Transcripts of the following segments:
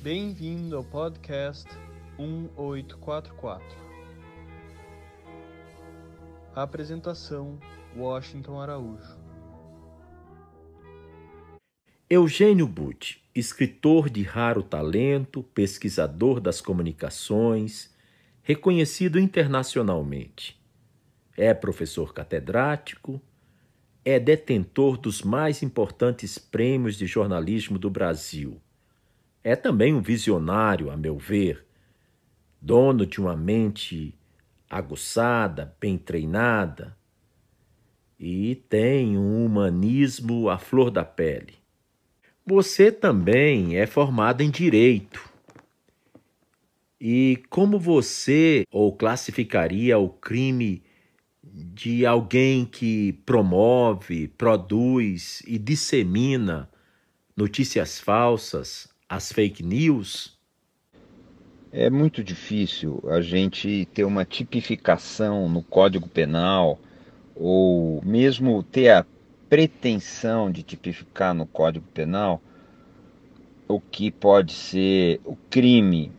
Bem-vindo ao podcast 1844. A apresentação: Washington Araújo. Eugênio Butti, escritor de raro talento, pesquisador das comunicações, reconhecido internacionalmente. É professor catedrático, é detentor dos mais importantes prêmios de jornalismo do Brasil. É também um visionário, a meu ver, dono de uma mente aguçada, bem treinada, e tem um humanismo à flor da pele. Você também é formado em Direito. E como você classificaria o crime de alguém que promove, produz e dissemina notícias falsas, as fake news? É muito difícil a gente ter uma tipificação no Código Penal ou mesmo ter a pretensão de tipificar no Código Penal o que pode ser o crime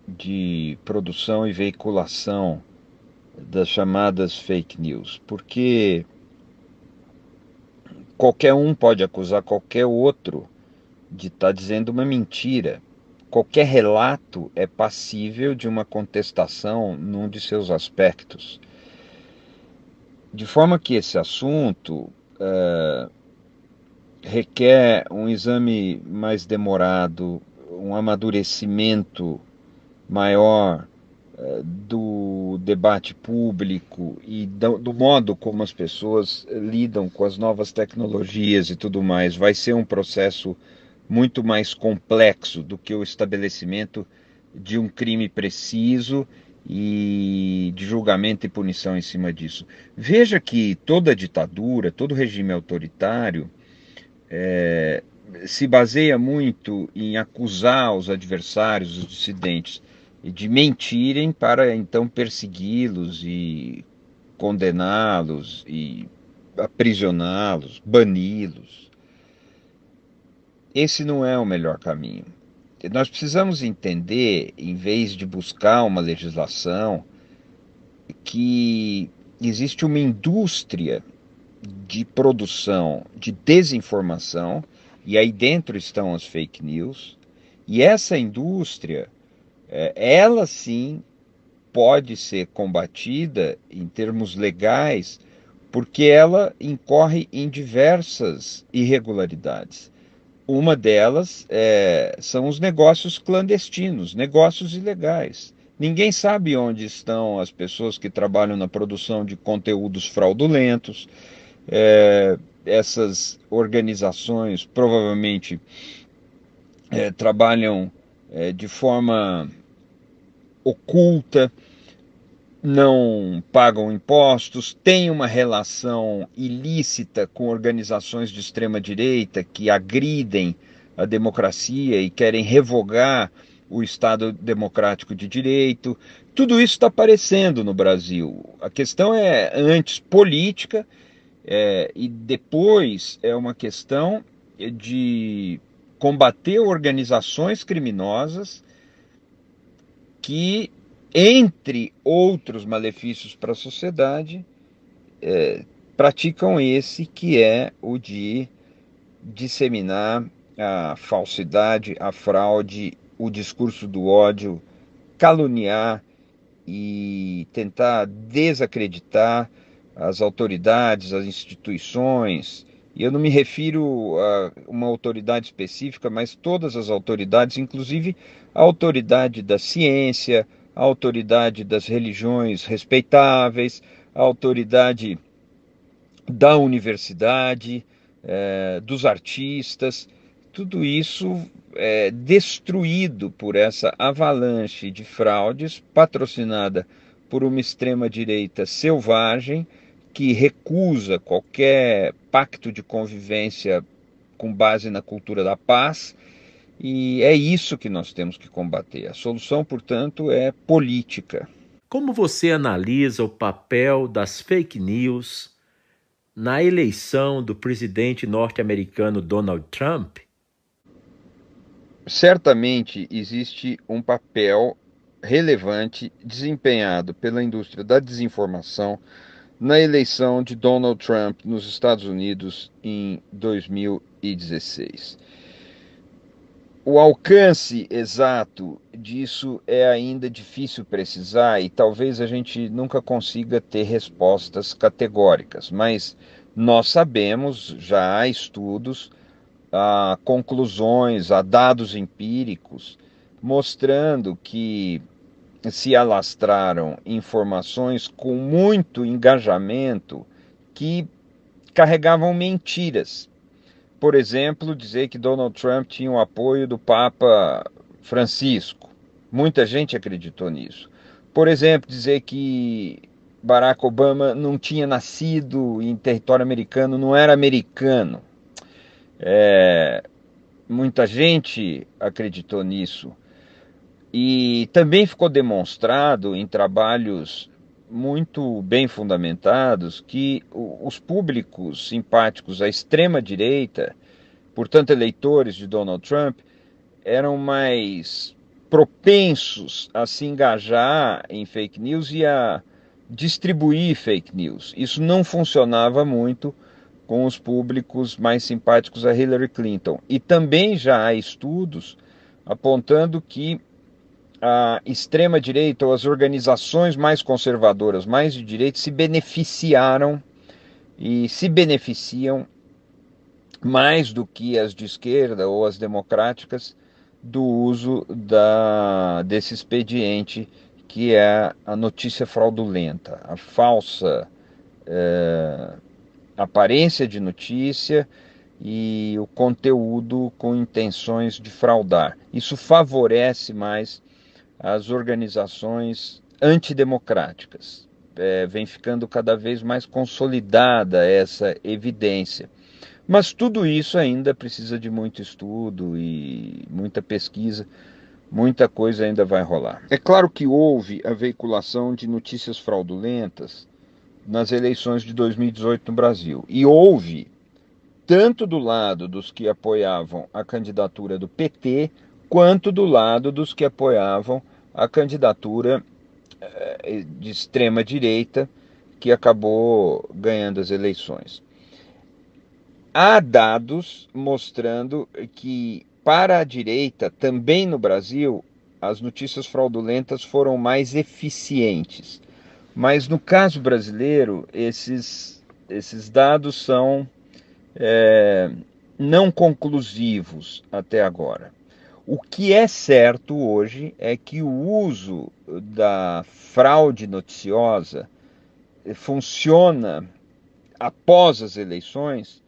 de produção e veiculação das chamadas fake news, porque qualquer um pode acusar qualquer outro de estar dizendo uma mentira. Qualquer relato é passível de uma contestação num de seus aspectos. De forma que esse assunto requer um exame mais demorado, um amadurecimento maior do debate público e do modo como as pessoas lidam com as novas tecnologias e tudo mais. Vai ser um processo muito mais complexo do que o estabelecimento de um crime preciso e de julgamento e punição em cima disso. Veja que toda ditadura, todo regime autoritário se baseia muito em acusar os adversários, os dissidentes, de mentirem para então persegui-los e condená-los e aprisioná-los, bani-los. Esse não é o melhor caminho. Nós precisamos entender, em vez de buscar uma legislação, que existe uma indústria de produção de desinformação, e aí dentro estão as fake news, e essa indústria, ela sim pode ser combatida em termos legais, porque ela incorre em diversas irregularidades. Uma delas são os negócios clandestinos, negócios ilegais. Ninguém sabe onde estão as pessoas que trabalham na produção de conteúdos fraudulentos. Essas organizações provavelmente trabalham de forma oculta, não pagam impostos, têm uma relação ilícita com organizações de extrema-direita que agridem a democracia e querem revogar o Estado democrático de direito. Tudo isso está aparecendo no Brasil. A questão é antes política e depois é uma questão de combater organizações criminosas que, entre outros malefícios para a sociedade, praticam esse que é o de disseminar a falsidade, a fraude, o discurso do ódio, caluniar e tentar desacreditar as autoridades, as instituições. E eu não me refiro a uma autoridade específica, mas todas as autoridades, inclusive a autoridade da ciência, a autoridade das religiões respeitáveis, a autoridade da universidade, dos artistas. Tudo isso é destruído por essa avalanche de fraudes patrocinada por uma extrema-direita selvagem que recusa qualquer pacto de convivência com base na cultura da paz, e é isso que nós temos que combater. A solução, portanto, é política. Como você analisa o papel das fake news na eleição do presidente norte-americano Donald Trump? certamente existe um papel relevante desempenhado pela indústria da desinformação na eleição de Donald Trump nos Estados Unidos em 2016. O alcance exato disso é ainda difícil precisar e talvez a gente nunca consiga ter respostas categóricas, mas nós sabemos, já há estudos, há conclusões, há dados empíricos mostrando que se alastraram informações com muito engajamento que carregavam mentiras. Por exemplo, dizer que Donald Trump tinha o apoio do Papa Francisco. Muita gente acreditou nisso. Por exemplo, dizer que Barack Obama não tinha nascido em território americano, não era americano. Muita gente acreditou nisso. E também ficou demonstrado em trabalhos muito bem fundamentados que os públicos simpáticos à extrema-direita, portanto eleitores de Donald Trump, eram mais propensos a se engajar em fake news e a distribuir fake news. Isso não funcionava muito com os públicos mais simpáticos a Hillary Clinton. E também já há estudos apontando que a extrema-direita ou as organizações mais conservadoras, mais de direita, se beneficiaram e se beneficiam mais do que as de esquerda ou as democráticas do uso desse expediente que é a notícia fraudulenta, a falsa aparência de notícia e o conteúdo com intenções de fraudar. Isso favorece mais as organizações antidemocráticas. Vem ficando cada vez mais consolidada essa evidência. Mas tudo isso ainda precisa de muito estudo e muita pesquisa, muita coisa ainda vai rolar. É claro que houve a veiculação de notícias fraudulentas nas eleições de 2018 no Brasil. E houve, tanto do lado dos que apoiavam a candidatura do PT, quanto do lado dos que apoiavam a candidatura de extrema-direita, que acabou ganhando as eleições. Há dados mostrando que, para a direita, também no Brasil, as notícias fraudulentas foram mais eficientes. Mas no caso brasileiro, esses dados são não conclusivos até agora. O que é certo hoje é que o uso da fraude noticiosa funciona após as eleições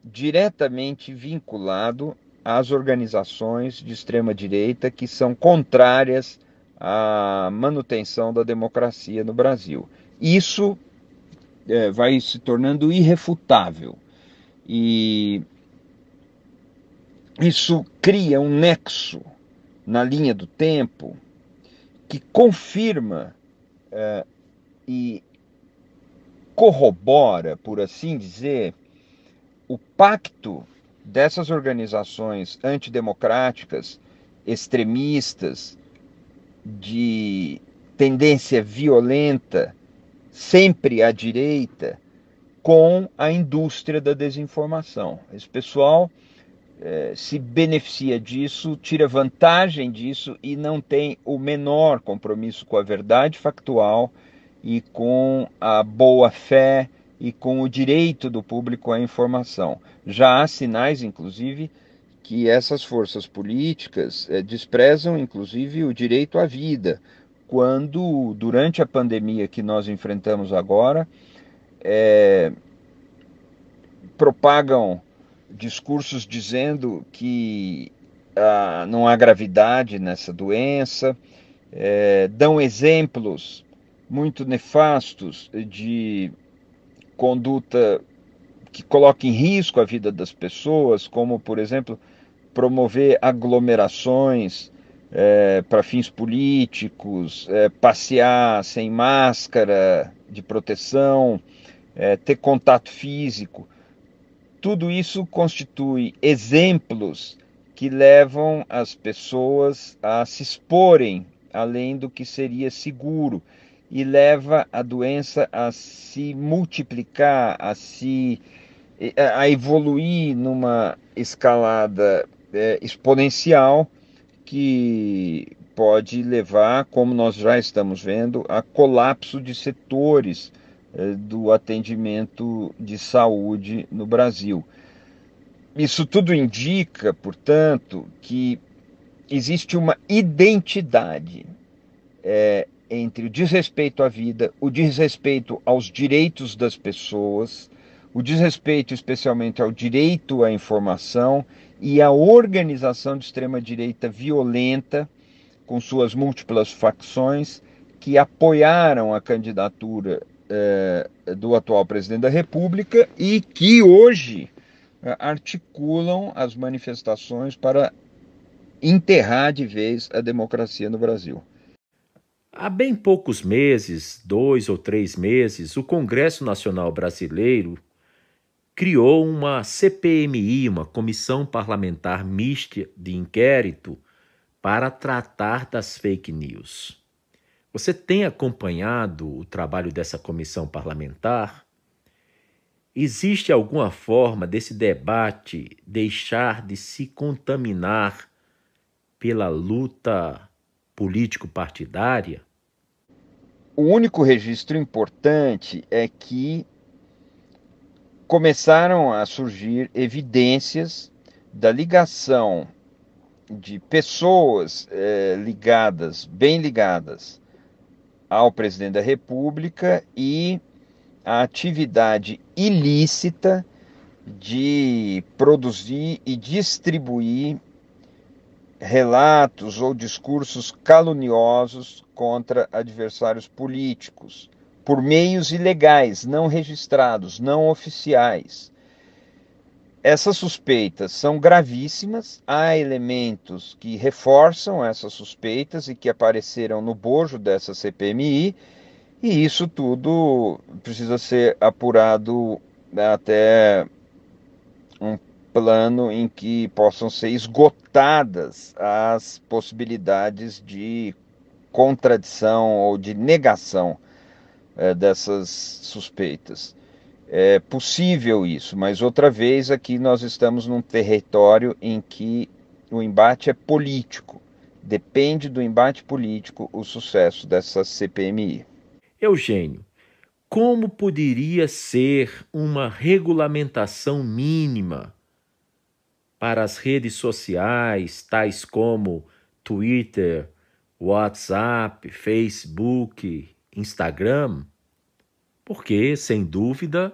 diretamente vinculado às organizações de extrema-direita que são contrárias à manutenção da democracia no Brasil. Isso vai se tornando irrefutável. E isso cria um nexo na linha do tempo que confirma e corrobora, por assim dizer, o pacto dessas organizações antidemocráticas, extremistas, de tendência violenta, sempre à direita, com a indústria da desinformação. Esse pessoal se beneficia disso, tira vantagem disso e não tem o menor compromisso com a verdade factual e com a boa-fé e com o direito do público à informação. Já há sinais, inclusive, que essas forças políticas desprezam, inclusive, o direito à vida, quando, durante a pandemia que nós enfrentamos agora, propagam discursos dizendo que não há gravidade nessa doença, dão exemplos muito nefastos de conduta que coloca em risco a vida das pessoas, como, por exemplo, promover aglomerações para fins políticos, passear sem máscara de proteção, ter contato físico. Tudo isso constitui exemplos que levam as pessoas a se exporem além do que seria seguro e leva a doença a se multiplicar, a evoluir numa escalada exponencial que pode levar, como nós já estamos vendo, a colapso de setores do atendimento de saúde no Brasil. Isso tudo indica, portanto, que existe uma identidade entre o desrespeito à vida, o desrespeito aos direitos das pessoas, o desrespeito especialmente ao direito à informação e a organização de extrema-direita violenta, com suas múltiplas facções, que apoiaram a candidatura do atual presidente da República e que hoje articulam as manifestações para enterrar de vez a democracia no Brasil. Há bem poucos meses, 2 ou 3 meses, o Congresso Nacional Brasileiro criou uma CPMI, uma Comissão Parlamentar Mista de Inquérito, para tratar das fake news. Você tem acompanhado o trabalho dessa comissão parlamentar? Existe alguma forma desse debate deixar de se contaminar pela luta político-partidária? O único registro importante é que começaram a surgir evidências da ligação de pessoas bem ligadas ao presidente da República e a atividade ilícita de produzir e distribuir relatos ou discursos caluniosos contra adversários políticos, por meios ilegais, não registrados, não oficiais. Essas suspeitas são gravíssimas, há elementos que reforçam essas suspeitas e que apareceram no bojo dessa CPMI, e isso tudo precisa ser apurado até um plano em que possam ser esgotadas as possibilidades de contradição ou de negação dessas suspeitas. É possível isso, mas outra vez aqui nós estamos num território em que o embate é político. Depende do embate político o sucesso dessa CPMI. Eugênio, como poderia ser uma regulamentação mínima para as redes sociais, tais como Twitter, WhatsApp, Facebook, Instagram? Porque, sem dúvida,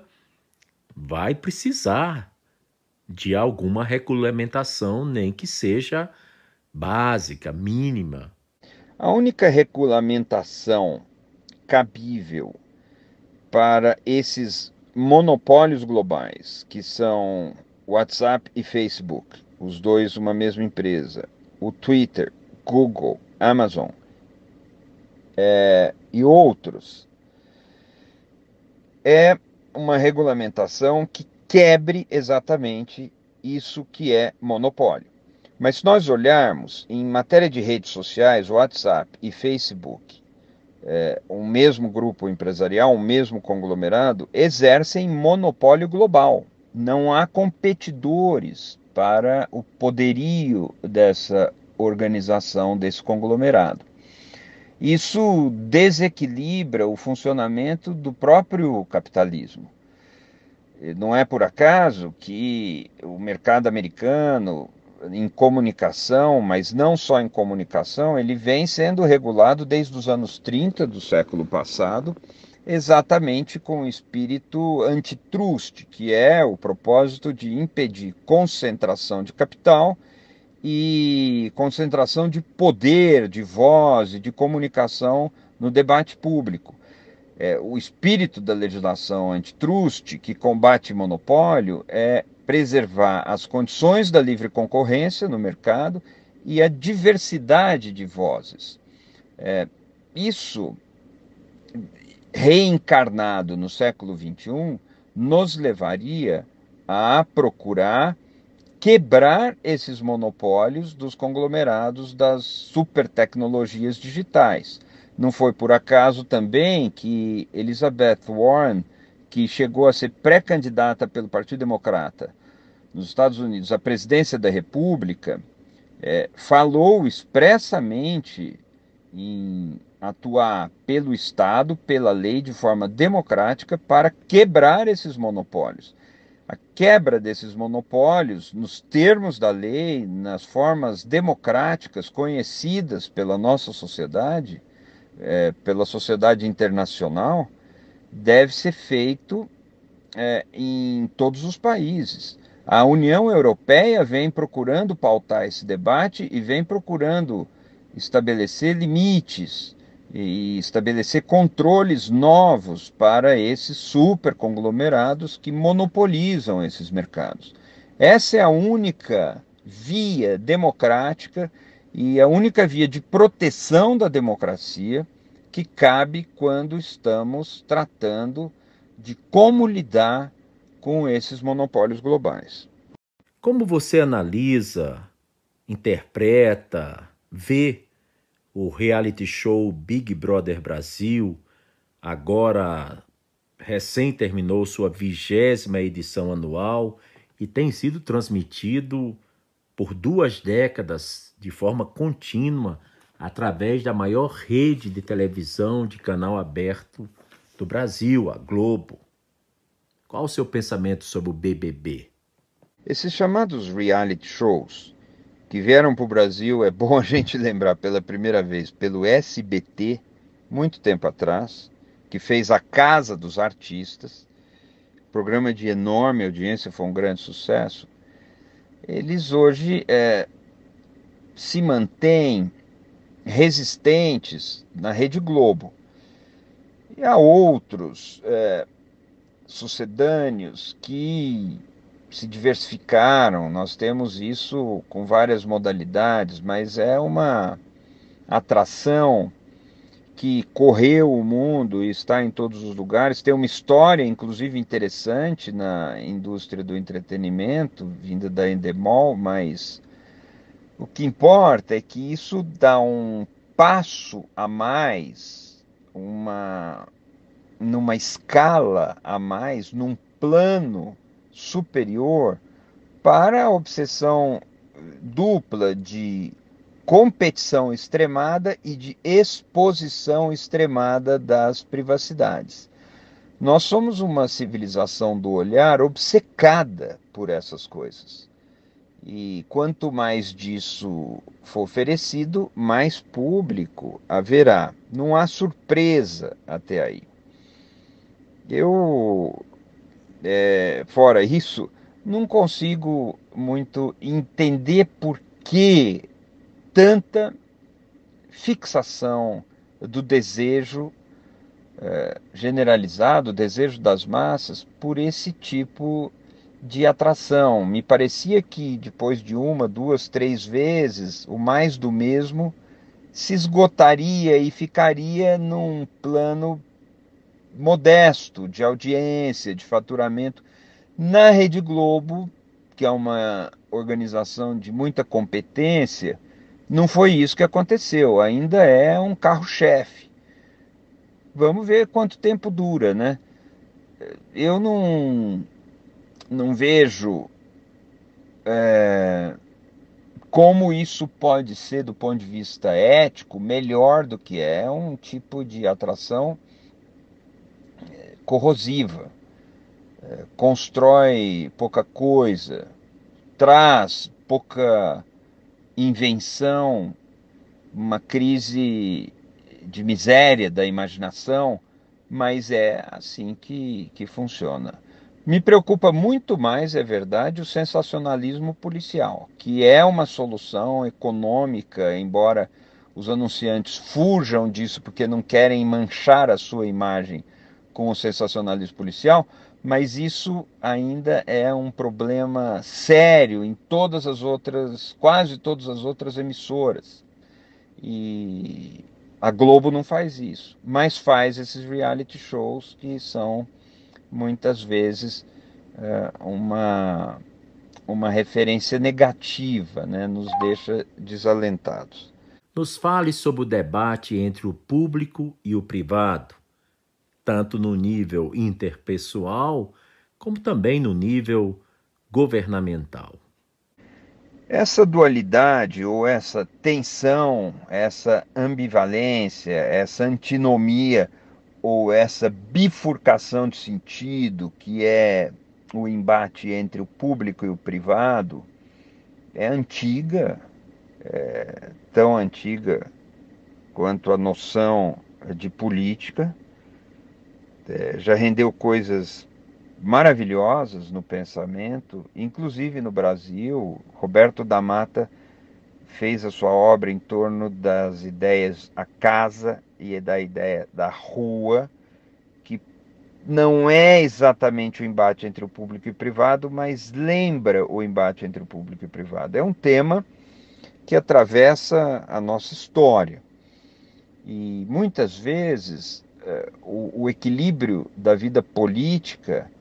vai precisar de alguma regulamentação, nem que seja básica, mínima. A única regulamentação cabível para esses monopólios globais, que são WhatsApp e Facebook, os dois uma mesma empresa, o Twitter, Google, Amazon e outros, é uma regulamentação que quebre exatamente isso que é monopólio. Mas se nós olharmos em matéria de redes sociais, WhatsApp e Facebook, o mesmo grupo empresarial, o mesmo conglomerado, exercem monopólio global. Não há competidores para o poderio dessa organização, desse conglomerado. Isso desequilibra o funcionamento do próprio capitalismo. Não é por acaso que o mercado americano, em comunicação, mas não só em comunicação, ele vem sendo regulado desde os anos 30 do século passado, exatamente com o espírito antitrust, que é o propósito de impedir concentração de capital e concentração de poder, de voz e de comunicação no debate público. O espírito da legislação antitrust, que combate monopólio, é preservar as condições da livre concorrência no mercado e a diversidade de vozes. Isso, reencarnado no século XXI, nos levaria a procurar quebrar esses monopólios dos conglomerados das super tecnologias digitais. Não foi por acaso também que Elizabeth Warren, que chegou a ser pré-candidata pelo Partido Democrata nos Estados Unidos à presidência da República, falou expressamente em atuar pelo Estado, pela lei, de forma democrática, para quebrar esses monopólios. A quebra desses monopólios, nos termos da lei, nas formas democráticas conhecidas pela nossa sociedade, pela sociedade internacional, deve ser feito em todos os países. A União Europeia vem procurando pautar esse debate e vem procurando estabelecer limites e estabelecer controles novos para esses super conglomerados que monopolizam esses mercados. Essa é a única via democrática e a única via de proteção da democracia que cabe quando estamos tratando de como lidar com esses monopólios globais. Como você analisa, interpreta, vê o reality show Big Brother Brasil, agora recém terminou sua 20ª edição anual e tem sido transmitido por 2 décadas de forma contínua através da maior rede de televisão de canal aberto do Brasil, a Globo. Qual o seu pensamento sobre o BBB? Esses chamados reality shows que vieram para o Brasil, é bom a gente lembrar pela primeira vez pelo SBT, muito tempo atrás, que fez A Casa dos Artistas, programa de enorme audiência, foi um grande sucesso. Eles hoje se mantêm resistentes na Rede Globo. E há outros sucedâneos que se diversificaram, nós temos isso com várias modalidades, mas é uma atração que correu o mundo e está em todos os lugares, tem uma história, inclusive, interessante na indústria do entretenimento, vinda da Endemol, mas o que importa é que isso dá um passo a mais, numa escala a mais, num plano superior para a obsessão dupla de competição extremada e de exposição extremada das privacidades. Nós somos uma civilização do olhar obcecada por essas coisas. E quanto mais disso for oferecido, mais público haverá. Não há surpresa até aí. Eu, fora isso, não consigo muito entender por que tanta fixação do desejo generalizado, o desejo das massas, por esse tipo de atração. Me parecia que depois de 1, 2, 3 vezes, o mais do mesmo se esgotaria e ficaria num plano modesto de audiência, de faturamento. Na Rede Globo, que é uma organização de muita competência, não foi isso que aconteceu, ainda é um carro-chefe. Vamos ver quanto tempo dura, né? Eu não vejo como isso pode ser, do ponto de vista ético, melhor do que é um tipo de atração corrosiva. Constrói pouca coisa, traz pouca invenção, uma crise de miséria da imaginação, mas é assim que funciona. Me preocupa muito mais, é verdade, o sensacionalismo policial, que é uma solução econômica, embora os anunciantes fujam disso porque não querem manchar a sua imagem com o sensacionalismo policial, mas isso ainda é um problema sério em todas as outras, quase todas as outras emissoras. E a Globo não faz isso, mas faz esses reality shows que são muitas vezes uma uma referência negativa, né? Nos deixa desalentados. Nos fale sobre o debate entre o público e o privado, tanto no nível interpessoal, como também no nível governamental. Essa dualidade ou essa tensão, essa ambivalência, essa antinomia ou essa bifurcação de sentido que é o embate entre o público e o privado é antiga, tão antiga quanto a noção de política, já rendeu coisas maravilhosas no pensamento, inclusive no Brasil. Roberto da Mata fez a sua obra em torno das ideias da casa e da ideia da rua, que não é exatamente o embate entre o público e o privado, mas lembra o embate entre o público e o privado. É um tema que atravessa a nossa história. E muitas vezes o equilíbrio da vida política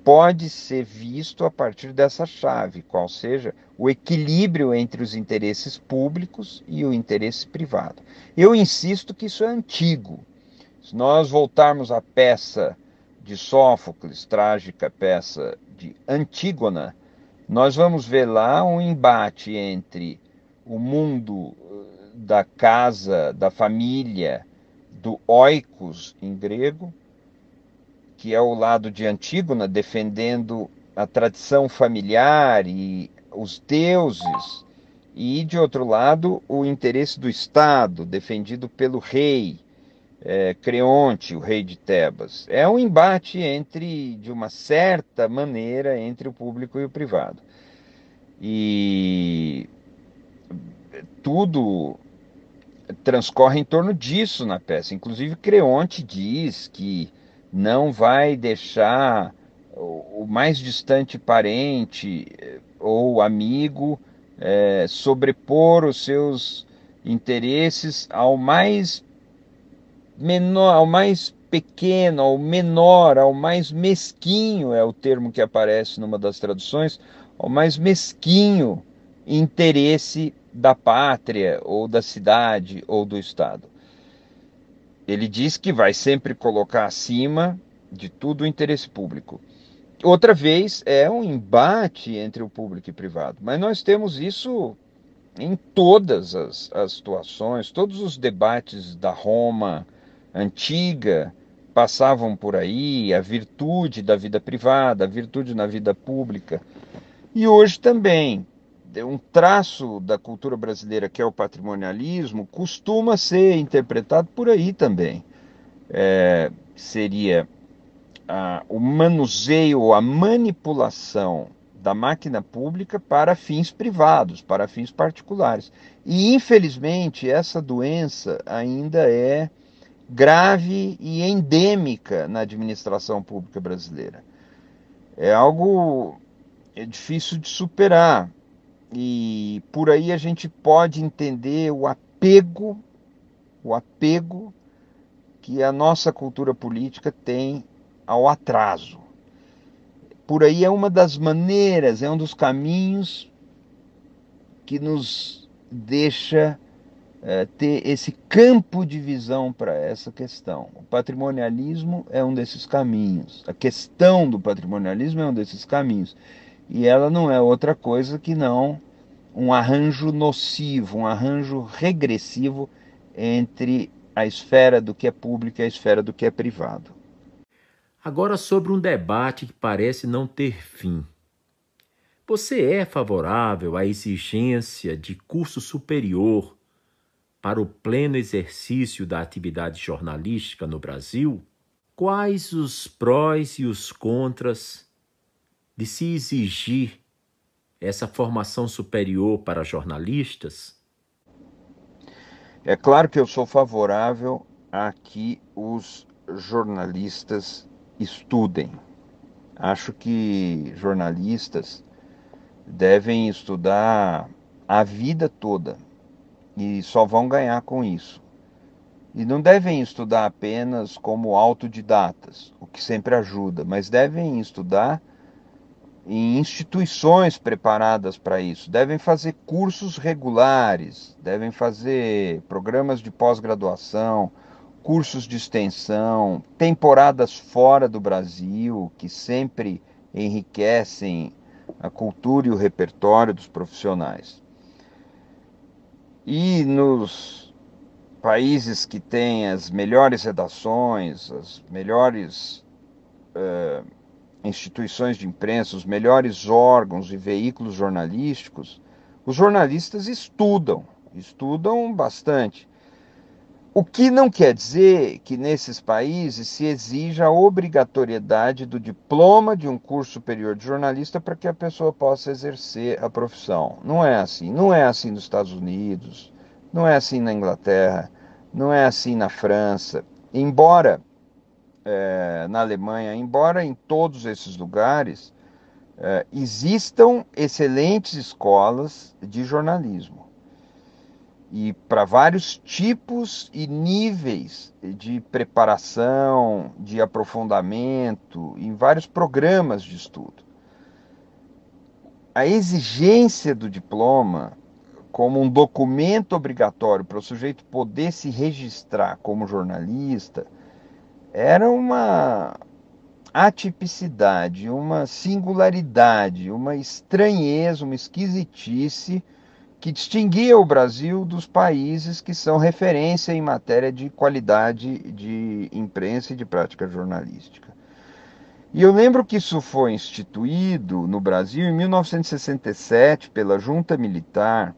pode ser visto a partir dessa chave, qual seja o equilíbrio entre os interesses públicos e o interesse privado. Eu insisto que isso é antigo. Se nós voltarmos à peça de Sófocles, trágica peça de Antígona, nós vamos ver lá um embate entre o mundo da casa, da família, do oikos em grego, que é o lado de Antígona, defendendo a tradição familiar e os deuses, e de outro lado o interesse do Estado, defendido pelo rei, Creonte, o rei de Tebas. É um embate entre, de uma certa maneira, entre o público e o privado. E tudo transcorre em torno disso na peça. Inclusive, Creonte diz que não vai deixar o mais distante parente ou amigo sobrepor os seus interesses ao mais menor, ao mais pequeno, ao menor, ao mais mesquinho, é o termo que aparece numa das traduções, ao mais mesquinho interesse da pátria, ou da cidade, ou do Estado. Ele diz que vai sempre colocar acima de tudo o interesse público. Outra vez, é um embate entre o público e o privado, mas nós temos isso em todas as situações, todos os debates da Roma antiga passavam por aí, a virtude da vida privada, a virtude na vida pública. E hoje também, um traço da cultura brasileira, que é o patrimonialismo, costuma ser interpretado por aí também. Seria o manuseio, a manipulação da máquina pública para fins privados, para fins particulares. E, infelizmente, essa doença ainda é grave e endêmica na administração pública brasileira. É algo difícil de superar. E por aí a gente pode entender o apego que a nossa cultura política tem ao atraso. Por aí é uma das maneiras, é um dos caminhos que nos deixa ter esse campo de visão para essa questão. O patrimonialismo é um desses caminhos. A questão do patrimonialismo é um desses caminhos. E ela não é outra coisa que não um arranjo nocivo, um arranjo regressivo entre a esfera do que é público e a esfera do que é privado. Agora, sobre um debate que parece não ter fim. Você é favorável à exigência de curso superior para o pleno exercício da atividade jornalística no Brasil? Quais os prós e os contras de se exigir essa formação superior para jornalistas? É claro que eu sou favorável a que os jornalistas estudem. Acho que jornalistas devem estudar a vida toda e só vão ganhar com isso. E não devem estudar apenas como autodidatas, o que sempre ajuda, mas devem estudar em instituições preparadas para isso, devem fazer cursos regulares, devem fazer programas de pós-graduação, cursos de extensão, temporadas fora do Brasil, que sempre enriquecem a cultura e o repertório dos profissionais. E nos países que têm as melhores redações, as melhores instituições de imprensa, os melhores órgãos e veículos jornalísticos, os jornalistas estudam bastante. O que não quer dizer que nesses países se exija a obrigatoriedade do diploma de um curso superior de jornalista para que a pessoa possa exercer a profissão. Não é assim. Não é assim nos Estados Unidos, não é assim na Inglaterra, não é assim na França. Embora na Alemanha, embora em todos esses lugares existam excelentes escolas de jornalismo. E para vários tipos e níveis de preparação, de aprofundamento, em vários programas de estudo. A exigência do diploma como um documento obrigatório para o sujeito poder se registrar como jornalista era uma atipicidade, uma singularidade, uma estranheza, uma esquisitice que distinguia o Brasil dos países que são referência em matéria de qualidade de imprensa e de prática jornalística. E eu lembro que isso foi instituído no Brasil em 1967 pela Junta Militar,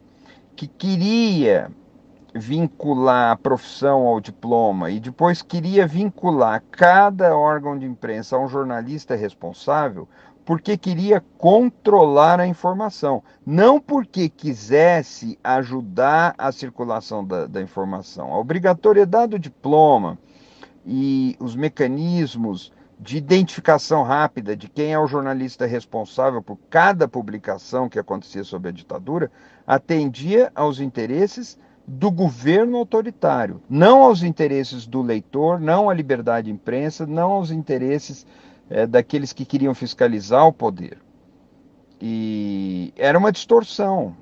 que queria vincular a profissão ao diploma e depois queria vincular cada órgão de imprensa a um jornalista responsável, porque queria controlar a informação, não porque quisesse ajudar a circulação da informação. A obrigatoriedade do diploma e os mecanismos de identificação rápida de quem é o jornalista responsável por cada publicação que acontecia sob a ditadura atendia aos interesses do governo autoritário, não aos interesses do leitor, não à liberdade de imprensa, não aos interesses daqueles que queriam fiscalizar o poder. E era uma distorção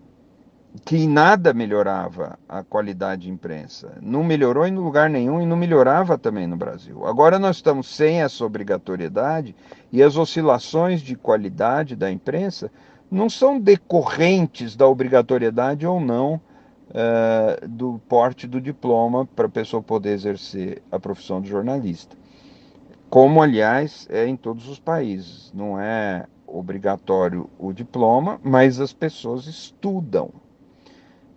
que em nada melhorava a qualidade de imprensa. Não melhorou em lugar nenhum e não melhorava também no Brasil. Agora nós estamos sem essa obrigatoriedade e as oscilações de qualidade da imprensa não são decorrentes da obrigatoriedade ou não do porte do diploma para a pessoa poder exercer a profissão de jornalista. Como, aliás, é em todos os países. Não é obrigatório o diploma, mas as pessoas estudam.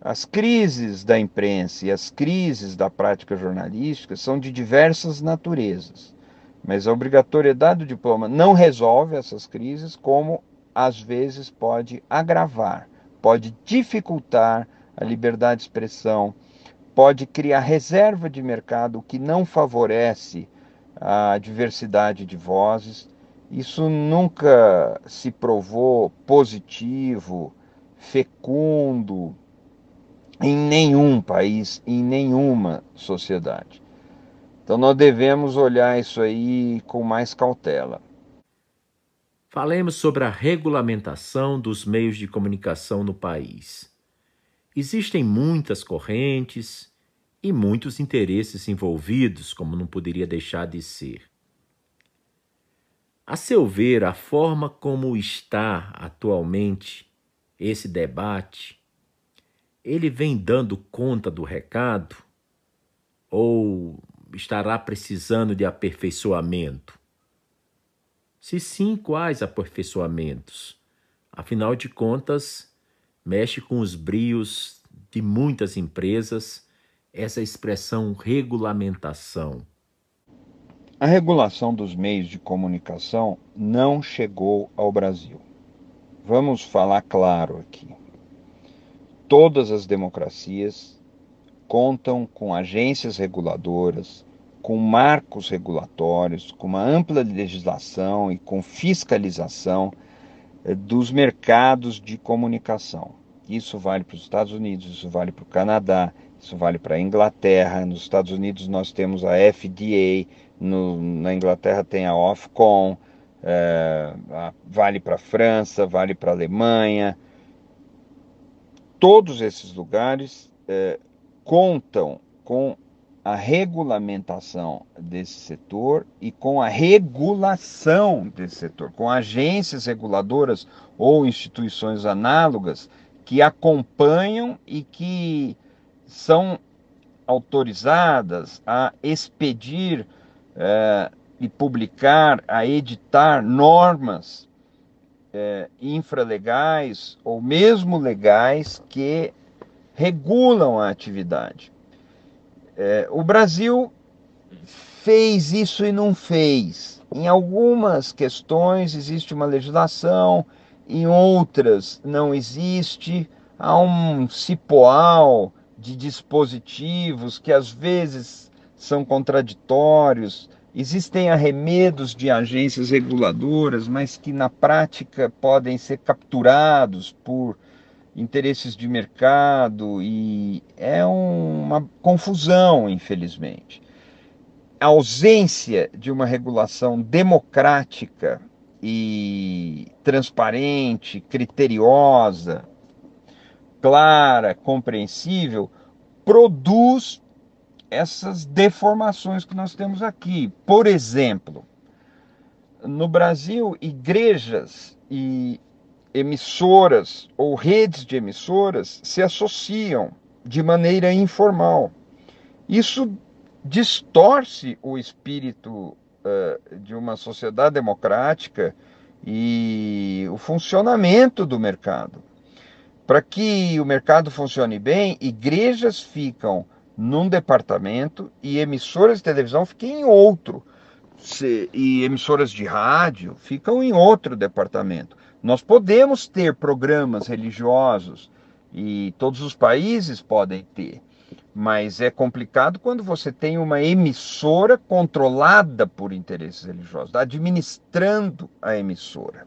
As crises da imprensa e as crises da prática jornalística são de diversas naturezas, mas a obrigatoriedade do diploma não resolve essas crises, como às vezes pode agravar, pode dificultar a liberdade de expressão, pode criar reserva de mercado, o que não favorece a diversidade de vozes. Isso nunca se provou positivo, fecundo, em nenhum país, em nenhuma sociedade. Então nós devemos olhar isso aí com mais cautela. Falemos sobre a regulamentação dos meios de comunicação no país. Existem muitas correntes e muitos interesses envolvidos, como não poderia deixar de ser. A seu ver, a forma como está atualmente esse debate, ele vem dando conta do recado ou estará precisando de aperfeiçoamento? Se sim, quais aperfeiçoamentos? Afinal de contas, mexe com os brios de muitas empresas essa expressão regulamentação. A regulação dos meios de comunicação não chegou ao Brasil. Vamos falar claro aqui. Todas as democracias contam com agências reguladoras, com marcos regulatórios, com uma ampla legislação e com fiscalização dos mercados de comunicação. Isso vale para os Estados Unidos, isso vale para o Canadá, isso vale para a Inglaterra. Nos Estados Unidos nós temos a FDA, na Inglaterra tem a Ofcom, vale para a França, vale para a Alemanha. Todos esses lugares contam com a regulamentação desse setor e com a regulação desse setor, com agências reguladoras ou instituições análogas que acompanham e que são autorizadas a expedir e publicar, a editar normas infralegais ou mesmo legais que regulam a atividade. O Brasil fez isso e não fez. Em algumas questões existe uma legislação, em outras não existe. Há um cipoal de dispositivos que às vezes são contraditórios. Existem arremedos de agências reguladoras, mas que na prática podem ser capturados por interesses de mercado, e é uma confusão, infelizmente. A ausência de uma regulação democrática e transparente, criteriosa, clara, compreensível, produz essas deformações que nós temos aqui. Por exemplo, no Brasil, igrejas e emissoras ou redes de emissoras se associam de maneira informal. Isso distorce o espírito de uma sociedade democrática e o funcionamento do mercado. Para que o mercado funcione bem, igrejas ficam num departamento e emissoras de televisão ficam em outro. E emissoras de rádio ficam em outro departamento. Nós podemos ter programas religiosos e todos os países podem ter, mas é complicado quando você tem uma emissora controlada por interesses religiosos, administrando a emissora.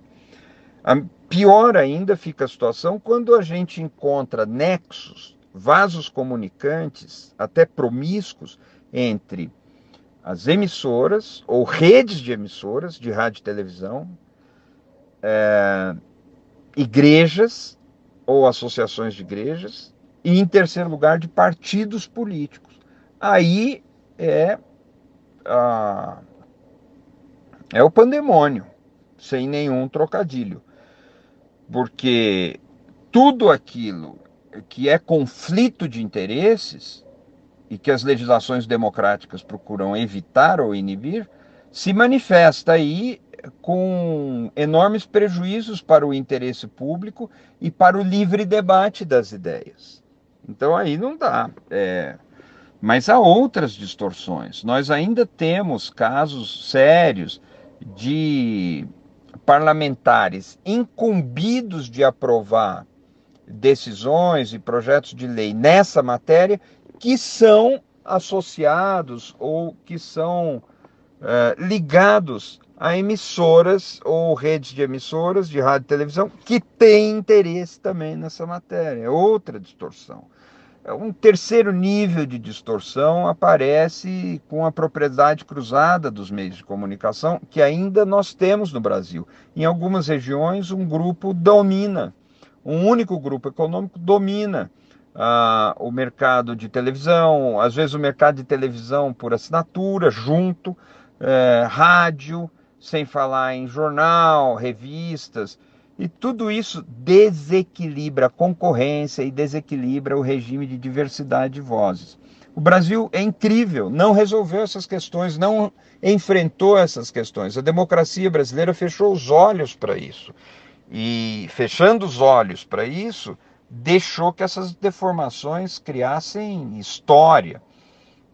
Pior ainda fica a situação quando a gente encontra nexos, vasos comunicantes, até promíscuos, entre as emissoras ou redes de emissoras de rádio e televisão, igrejas ou associações de igrejas, e em terceiro lugar de partidos políticos. Aí é o pandemônio, sem nenhum trocadilho, porque tudo aquilo que é conflito de interesses e que as legislações democráticas procuram evitar ou inibir, se manifesta aí com enormes prejuízos para o interesse público e para o livre debate das ideias. Então aí não dá. Mas há outras distorções. Nós ainda temos casos sérios de parlamentares incumbidos de aprovar decisões e projetos de lei nessa matéria que são associados ou que são ligados a emissoras ou redes de emissoras de rádio e televisão que têm interesse também nessa matéria. É outra distorção. Um terceiro nível de distorção aparece com a propriedade cruzada dos meios de comunicação, que ainda nós temos no Brasil. Em algumas regiões, um grupo domina, um único grupo econômico domina o mercado de televisão, às vezes o mercado de televisão por assinatura, junto, rádio, sem falar em jornal, revistas, e tudo isso desequilibra a concorrência e desequilibra o regime de diversidade de vozes. O Brasil é incrível, não resolveu essas questões, não enfrentou essas questões. A democracia brasileira fechou os olhos para isso. E fechando os olhos para isso, deixou que essas deformações criassem história.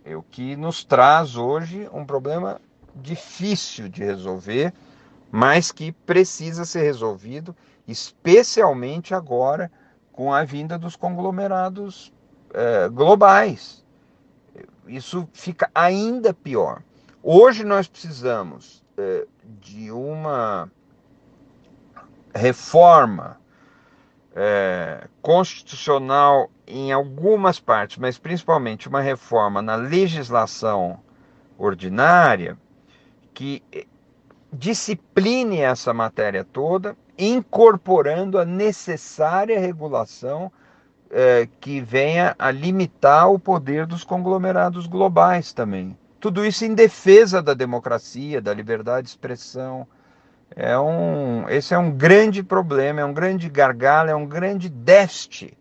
O que nos traz hoje um problema difícil de resolver, mas que precisa ser resolvido, especialmente agora com a vinda dos conglomerados globais. Isso fica ainda pior. Hoje nós precisamos de uma reforma constitucional em algumas partes, mas principalmente uma reforma na legislação ordinária que discipline essa matéria toda, incorporando a necessária regulação que venha a limitar o poder dos conglomerados globais também. Tudo isso em defesa da democracia, da liberdade de expressão. Esse é um grande problema, é um grande gargalo, é um grande déficit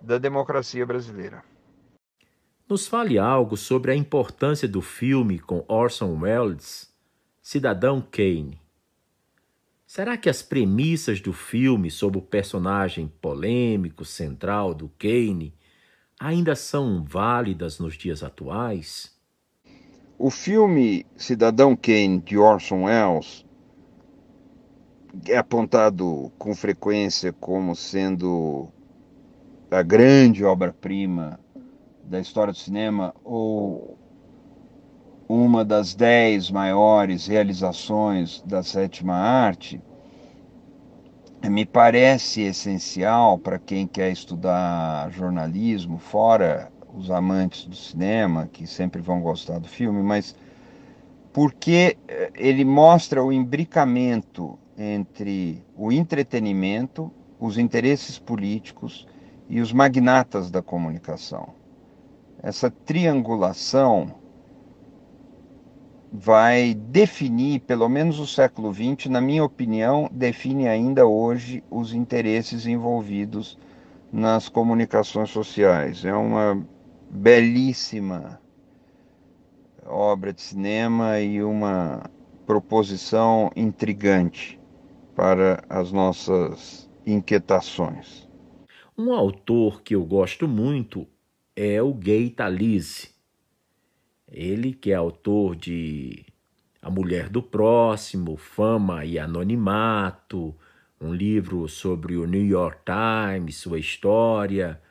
da democracia brasileira. Nos fale algo sobre a importância do filme com Orson Welles, Cidadão Kane. Será que as premissas do filme sobre o personagem polêmico central do Kane ainda são válidas nos dias atuais? O filme Cidadão Kane, de Orson Welles, é apontado com frequência como sendo a grande obra-prima da história do cinema ou uma das 10 maiores realizações da sétima arte. Me parece essencial para quem quer estudar jornalismo, fora os amantes do cinema, que sempre vão gostar do filme, mas porque ele mostra o imbricamento entre o entretenimento, os interesses políticos e os magnatas da comunicação. Essa triangulação vai definir, pelo menos o século XX, na minha opinião, define ainda hoje os interesses envolvidos nas comunicações sociais. É uma belíssima obra de cinema e uma proposição intrigante para as nossas inquietações. Um autor que eu gosto muito é o Gay Talese. Ele que é autor de A Mulher do Próximo, Fama e Anonimato, um livro sobre o New York Times, sua história,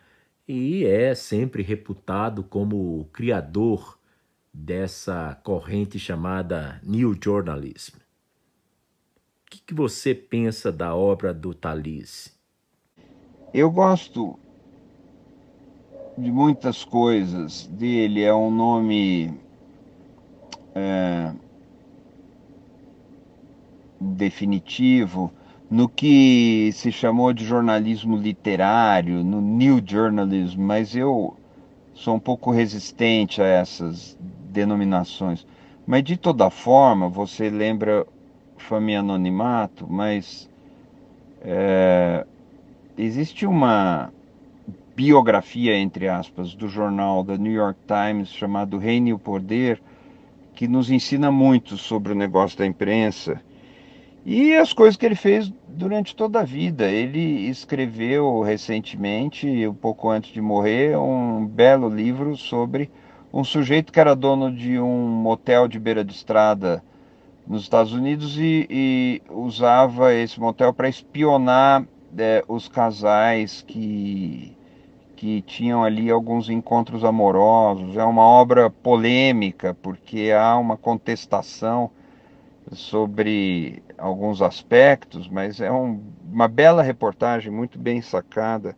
e é sempre reputado como o criador dessa corrente chamada New Journalism. O que você pensa da obra do Talese? Eu gosto de muitas coisas dele, é um nome definitivo no que se chamou de jornalismo literário, no New Journalism, mas eu sou um pouco resistente a essas denominações. Mas de toda forma, você lembra Fama e Anonimato, mas existe uma biografia, entre aspas, do jornal da New York Times chamado Reino e o Poder, que nos ensina muito sobre o negócio da imprensa e as coisas que ele fez durante toda a vida. Ele escreveu recentemente, um pouco antes de morrer, um belo livro sobre um sujeito que era dono de um motel de beira de estrada nos Estados Unidos e usava esse motel para espionar os casais que tinham ali alguns encontros amorosos. É uma obra polêmica, porque há uma contestação sobre alguns aspectos, mas é uma bela reportagem, muito bem sacada.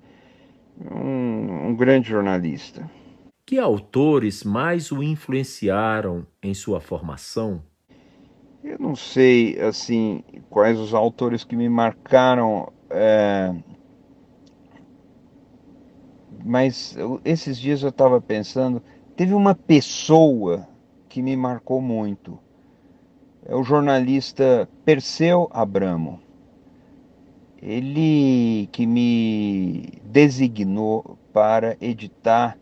Um grande jornalista. Que autores mais o influenciaram em sua formação? Eu não sei, assim, quais os autores que me marcaram, mas esses dias eu estava pensando, teve uma pessoa que me marcou muito. É o jornalista Perseu Abramo. Ele que me designou para editar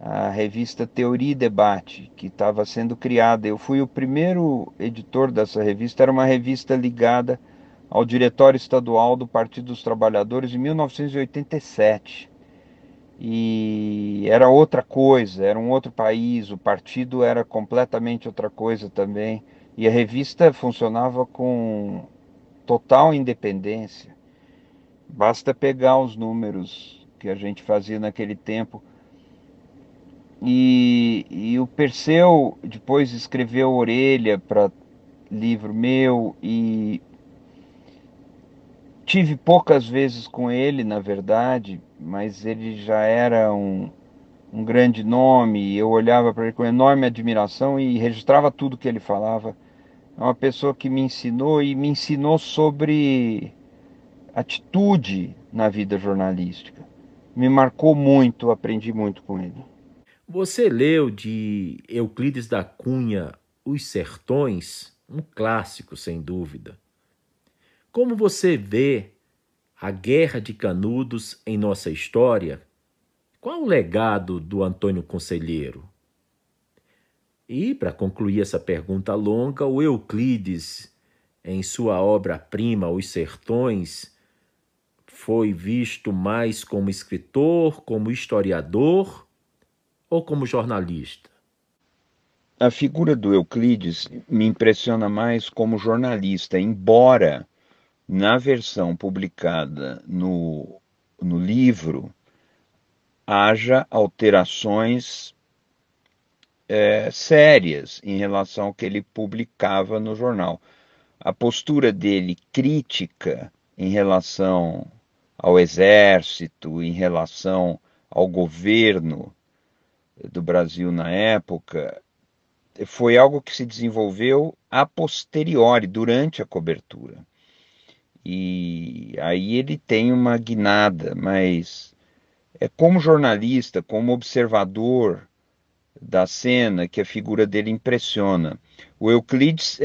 a revista Teoria e Debate, que estava sendo criada. Eu fui o primeiro editor dessa revista, era uma revista ligada ao Diretório Estadual do Partido dos Trabalhadores em 1987. E era outra coisa, era um outro país, o partido era completamente outra coisa também. E a revista funcionava com total independência. Basta pegar os números que a gente fazia naquele tempo. E o Perseu depois escreveu Orelha para livro meu e tive poucas vezes com ele, na verdade, mas ele já era um grande nome. Eu olhava para ele com enorme admiração e registrava tudo que ele falava. É uma pessoa que me ensinou e me ensinou sobre atitude na vida jornalística. Me marcou muito, aprendi muito com ele. Você leu de Euclides da Cunha Os Sertões? Um clássico, sem dúvida. Como você vê a Guerra de Canudos em nossa história? Qual o legado do Antônio Conselheiro? E, para concluir essa pergunta longa, o Euclides, em sua obra-prima Os Sertões, foi visto mais como escritor, como historiador ou como jornalista? A figura do Euclides me impressiona mais como jornalista, embora na versão publicada no livro haja alterações sérias em relação ao que ele publicava no jornal. A postura dele crítica em relação ao exército, em relação ao governo do Brasil na época, foi algo que se desenvolveu a posteriori, durante a cobertura. E aí ele tem uma guinada, mas como jornalista, como observador da cena, que a figura dele impressiona. O Euclides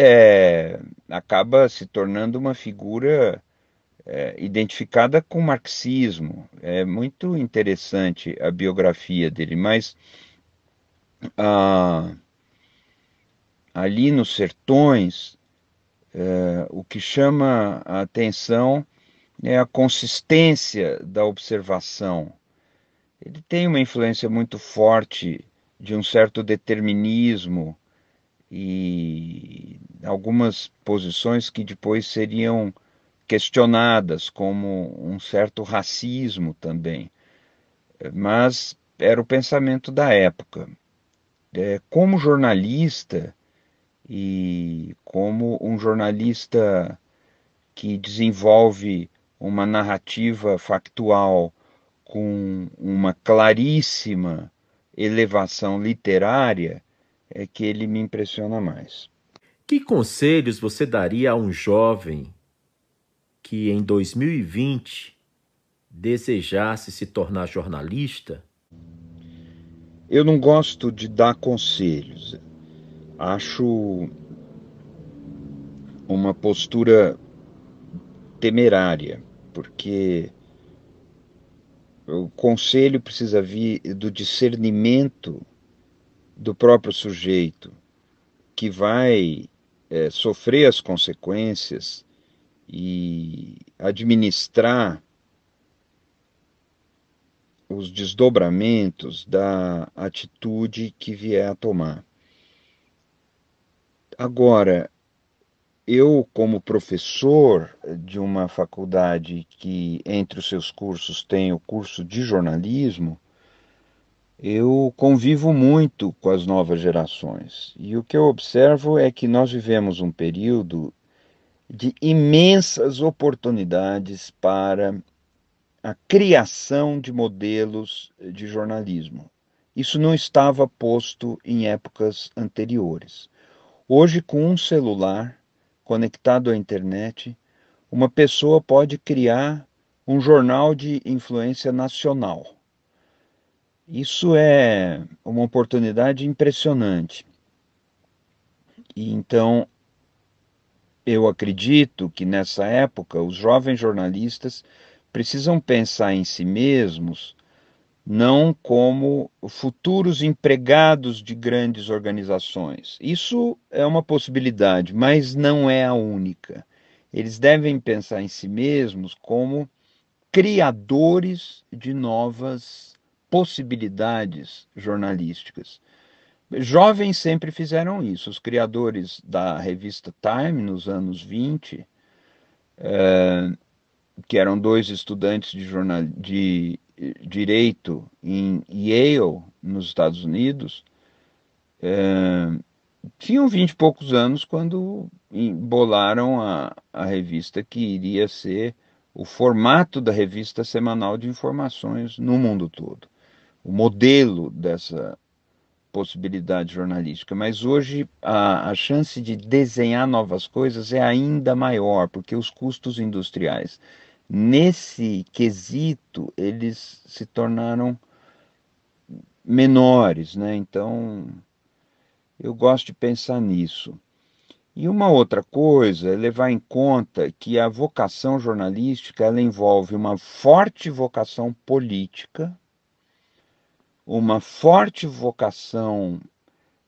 acaba se tornando uma figura identificada com o marxismo. É muito interessante a biografia dele, mas ali nos Sertões, o que chama a atenção é a consistência da observação. Ele tem uma influência muito forte de um certo determinismo e algumas posições que depois seriam questionadas, como um certo racismo também. Mas era o pensamento da época. Como jornalista, e como um jornalista que desenvolve uma narrativa factual com uma claríssima elevação literária, é que ele me impressiona mais. Que conselhos você daria a um jovem que em 2020 desejasse se tornar jornalista? Eu não gosto de dar conselhos. Acho uma postura temerária, porque o conselho precisa vir do discernimento do próprio sujeito, que vai sofrer as consequências e administrar os desdobramentos da atitude que vier a tomar. Agora, eu, como professor de uma faculdade que, entre os seus cursos, tem o curso de jornalismo, eu convivo muito com as novas gerações. E o que eu observo é que nós vivemos um período de imensas oportunidades para a criação de modelos de jornalismo. Isso não estava posto em épocas anteriores. Hoje, com um celular conectado à internet, uma pessoa pode criar um jornal de influência nacional. Isso é uma oportunidade impressionante. E então, eu acredito que nessa época os jovens jornalistas precisam pensar em si mesmos não como futuros empregados de grandes organizações. Isso é uma possibilidade, mas não é a única. Eles devem pensar em si mesmos como criadores de novas possibilidades jornalísticas. Jovens sempre fizeram isso. Os criadores da revista Time, nos anos 20, que eram dois estudantes de direito em Yale, nos Estados Unidos, tinham 20 e poucos anos quando bolaram a revista que iria ser o formato da revista semanal de informações no mundo todo. O modelo dessa possibilidade jornalística, mas hoje a chance de desenhar novas coisas é ainda maior, porque os custos industriais, nesse quesito, eles se tornaram menores, né? Então, eu gosto de pensar nisso. E uma outra coisa é levar em conta que a vocação jornalística ela envolve uma forte vocação política, uma forte vocação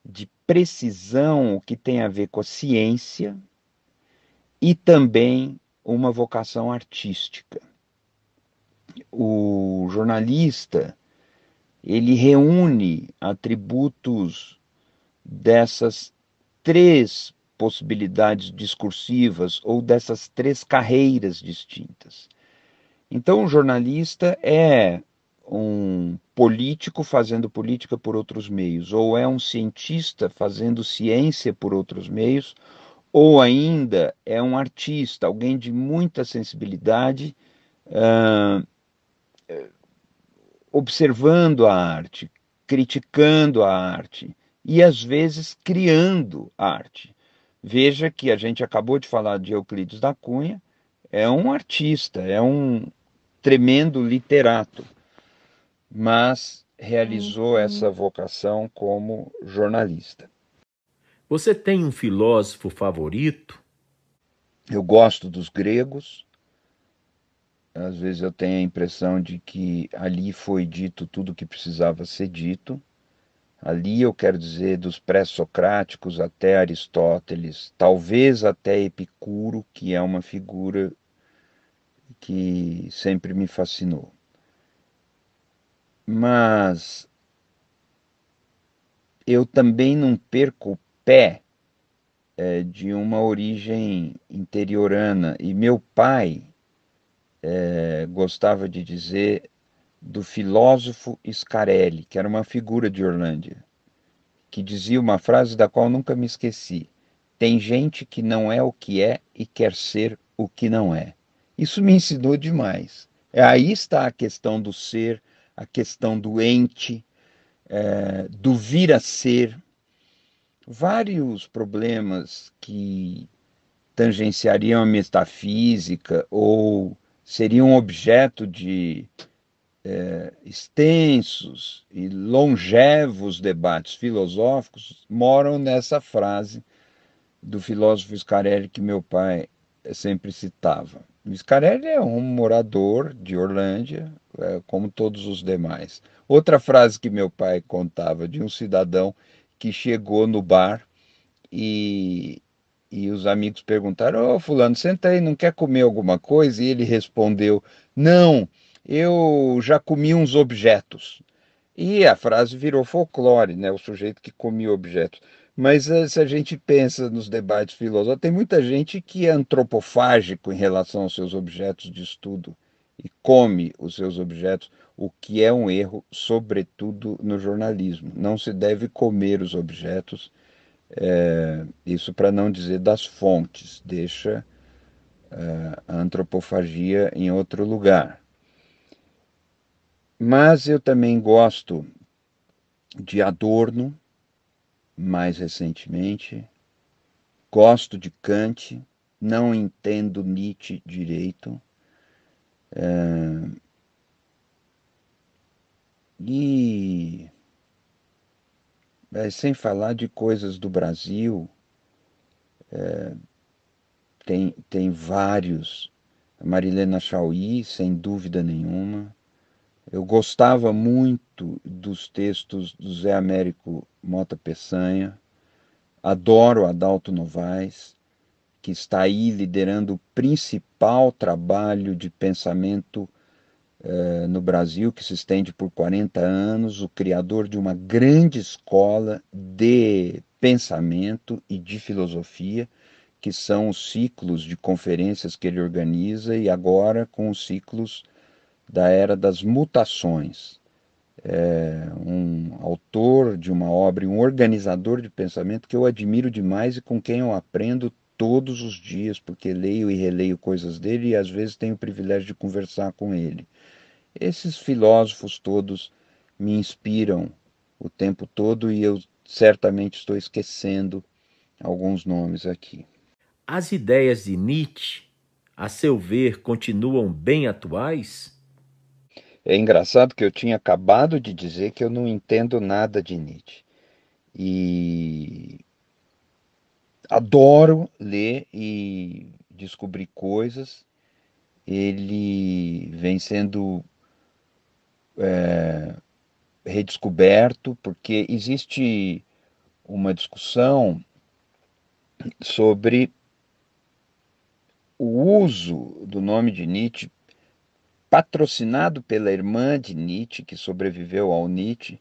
de precisão, o que tem a ver com a ciência, e também uma vocação artística. O jornalista, ele reúne atributos dessas três possibilidades discursivas ou dessas três carreiras distintas. Então, o jornalista é um político fazendo política por outros meios, ou é um cientista fazendo ciência por outros meios, ou ainda é um artista, alguém de muita sensibilidade, uh, observando a arte, criticando a arte e às vezes criando arte. Veja que a gente acabou de falar de Euclides da Cunha, é um artista, é um tremendo literato, mas realizou essa vocação como jornalista. Você tem um filósofo favorito? Eu gosto dos gregos. Às vezes eu tenho a impressão de que ali foi dito tudo o que precisava ser dito. Ali eu quero dizer dos pré-socráticos até Aristóteles, talvez até Epicuro, que é uma figura que sempre me fascinou. Mas eu também não perco o pé de uma origem interiorana. E meu pai gostava de dizer do filósofo Scarelli, que era uma figura de Orlândia, que dizia uma frase da qual nunca me esqueci: tem gente que não é o que é e quer ser o que não é. Isso me ensinou demais. Aí está a questão do ser, a questão do ente, do vir a ser. Vários problemas que tangenciariam a metafísica ou seriam objeto de extensos e longevos debates filosóficos moram nessa frase do filósofo Scarelli que meu pai sempre citava. O Scarelli é um morador de Orlândia, como todos os demais. Outra frase que meu pai contava de um cidadão que chegou no bar e, e os amigos perguntaram: Ô fulano, senta aí, não quer comer alguma coisa? E ele respondeu: não, eu já comi uns objetos. E a frase virou folclore, né? O sujeito que comia objetos. Mas se a gente pensa nos debates filosóficos, tem muita gente que é antropofágico em relação aos seus objetos de estudo e come os seus objetos, o que é um erro, sobretudo no jornalismo. Não se deve comer os objetos, isso para não dizer das fontes, deixa a antropofagia em outro lugar. Mas eu também gosto de Adorno, mais recentemente. Gosto de Kant, não entendo Nietzsche direito. E sem falar de coisas do Brasil, tem vários. A Marilena Chaui, sem dúvida nenhuma. Eu gostava muito dos textos do Zé Américo Mota Peçanha. Adoro Adalto Novaes, que está aí liderando o principal trabalho de pensamento no Brasil, que se estende por 40 anos, o criador de uma grande escola de pensamento e de filosofia, que são os ciclos de conferências que ele organiza, e agora com os ciclos da Era das Mutações. Um autor de uma obra, um organizador de pensamento que eu admiro demais e com quem eu aprendo todos os dias, porque leio e releio coisas dele e às vezes tenho o privilégio de conversar com ele. Esses filósofos todos me inspiram o tempo todo e eu certamente estou esquecendo alguns nomes aqui. As ideias de Nietzsche, a seu ver, continuam bem atuais? É engraçado que eu tinha acabado de dizer que eu não entendo nada de Nietzsche. E adoro ler e descobrir coisas. Ele vem sendo redescoberto porque existe uma discussão sobre o uso do nome de Nietzsche, patrocinado pela irmã de Nietzsche, que sobreviveu ao Nietzsche,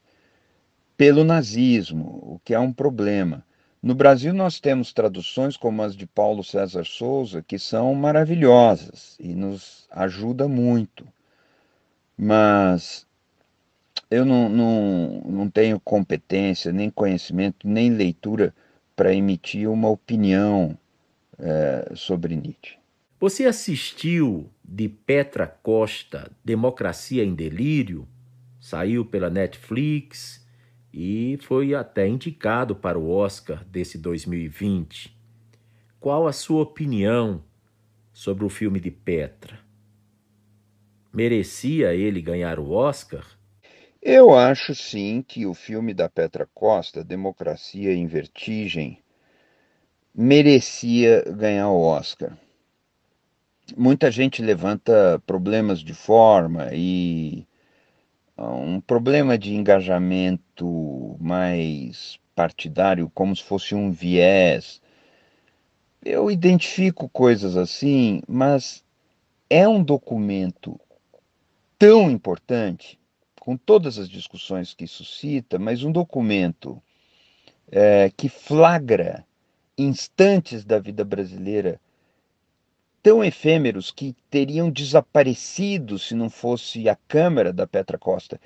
pelo nazismo, o que é um problema. No Brasil, nós temos traduções como as de Paulo César Souza, que são maravilhosas e nos ajuda muito. Mas eu não tenho competência, nem conhecimento, nem leitura para emitir uma opinião sobre Nietzsche. Você assistiu de Petra Costa Democracia em Delírio? Saiu pela Netflix e foi até indicado para o Oscar desse 2020. Qual a sua opinião sobre o filme de Petra? Merecia ele ganhar o Oscar? Eu acho sim que o filme da Petra Costa, Democracia em Vertigem, merecia ganhar o Oscar. Muita gente levanta problemas de forma e um problema de engajamento mais partidário, como se fosse um viés. Eu identifico coisas assim, mas é um documento tão importante, com todas as discussões que suscita, mas um documento que flagra instantes da vida brasileira tão efêmeros que teriam desaparecido se não fosse a Câmara da Petra Costa.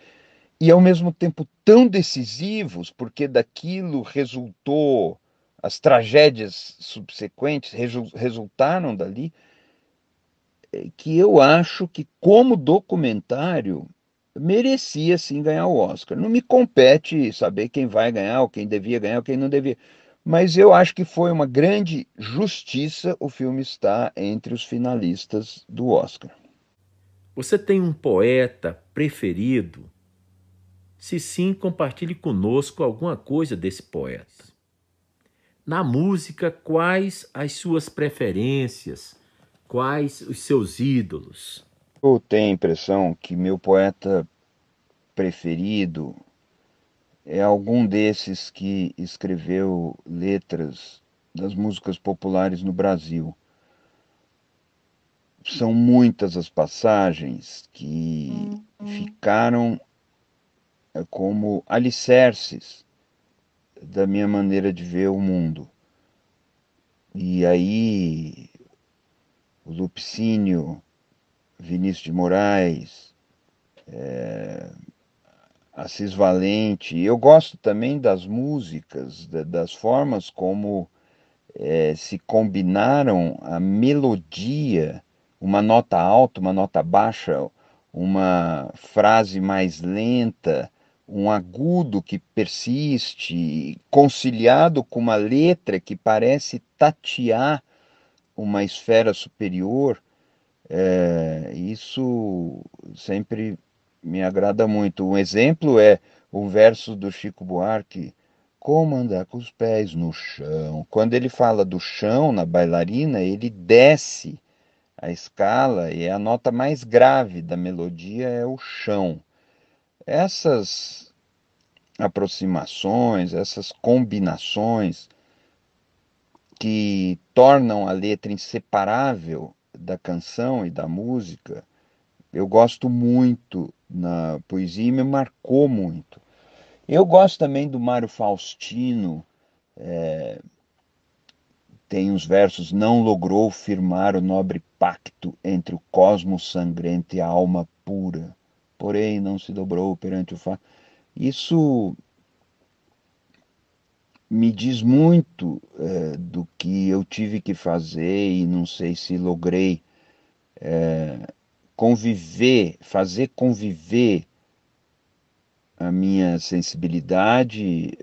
E ao mesmo tempo tão decisivos, porque daquilo resultou, as tragédias subsequentes resultaram dali, que eu acho que, como documentário, merecia sim ganhar o Oscar. Não me compete saber quem vai ganhar, ou quem devia ganhar, ou quem não devia. Mas eu acho que foi uma grande justiça o filme estar entre os finalistas do Oscar. Você tem um poeta preferido? Se sim, compartilhe conosco alguma coisa desse poeta. Na música, quais as suas preferências? Quais os seus ídolos? Eu tenho a impressão que meu poeta preferido é algum desses que escreveu letras das músicas populares no Brasil. São muitas as passagens que ficaram como alicerces da minha maneira de ver o mundo. E aí, o Lupicínio, Vinícius de Moraes, Assis Valente. Eu gosto também das músicas, das formas como se combinaram a melodia, uma nota alta, uma nota baixa, uma frase mais lenta, um agudo que persiste, conciliado com uma letra que parece tatear uma esfera superior. Isso sempre me agrada muito. Um exemplo é o verso do Chico Buarque, como andar com os pés no chão. Quando ele fala do chão na bailarina, ele desce a escala e a nota mais grave da melodia é o chão. Essas aproximações, essas combinações que tornam a letra inseparável da canção e da música, eu gosto muito na poesia e me marcou muito. Eu gosto também do Mário Faustino, tem os versos: não logrou firmar o nobre pacto entre o cosmos sangrento e a alma pura, porém não se dobrou perante o fato. Isso me diz muito do que eu tive que fazer e não sei se logrei conviver, fazer conviver a minha sensibilidade,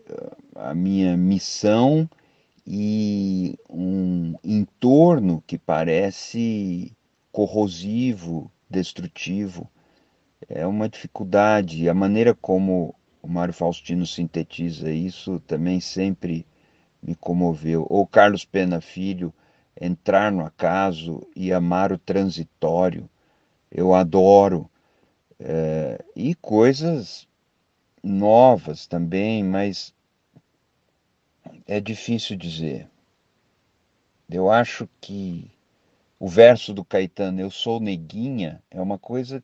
a minha missão e um entorno que parece corrosivo, destrutivo. É uma dificuldade. A maneira como o Mário Faustino sintetiza isso também sempre me comoveu. Ou Carlos Pena Filho, entrar no acaso e amar o transitório. Eu adoro. E coisas novas também, mas é difícil dizer. Eu acho que o verso do Caetano, Eu Sou Neguinha, é uma coisa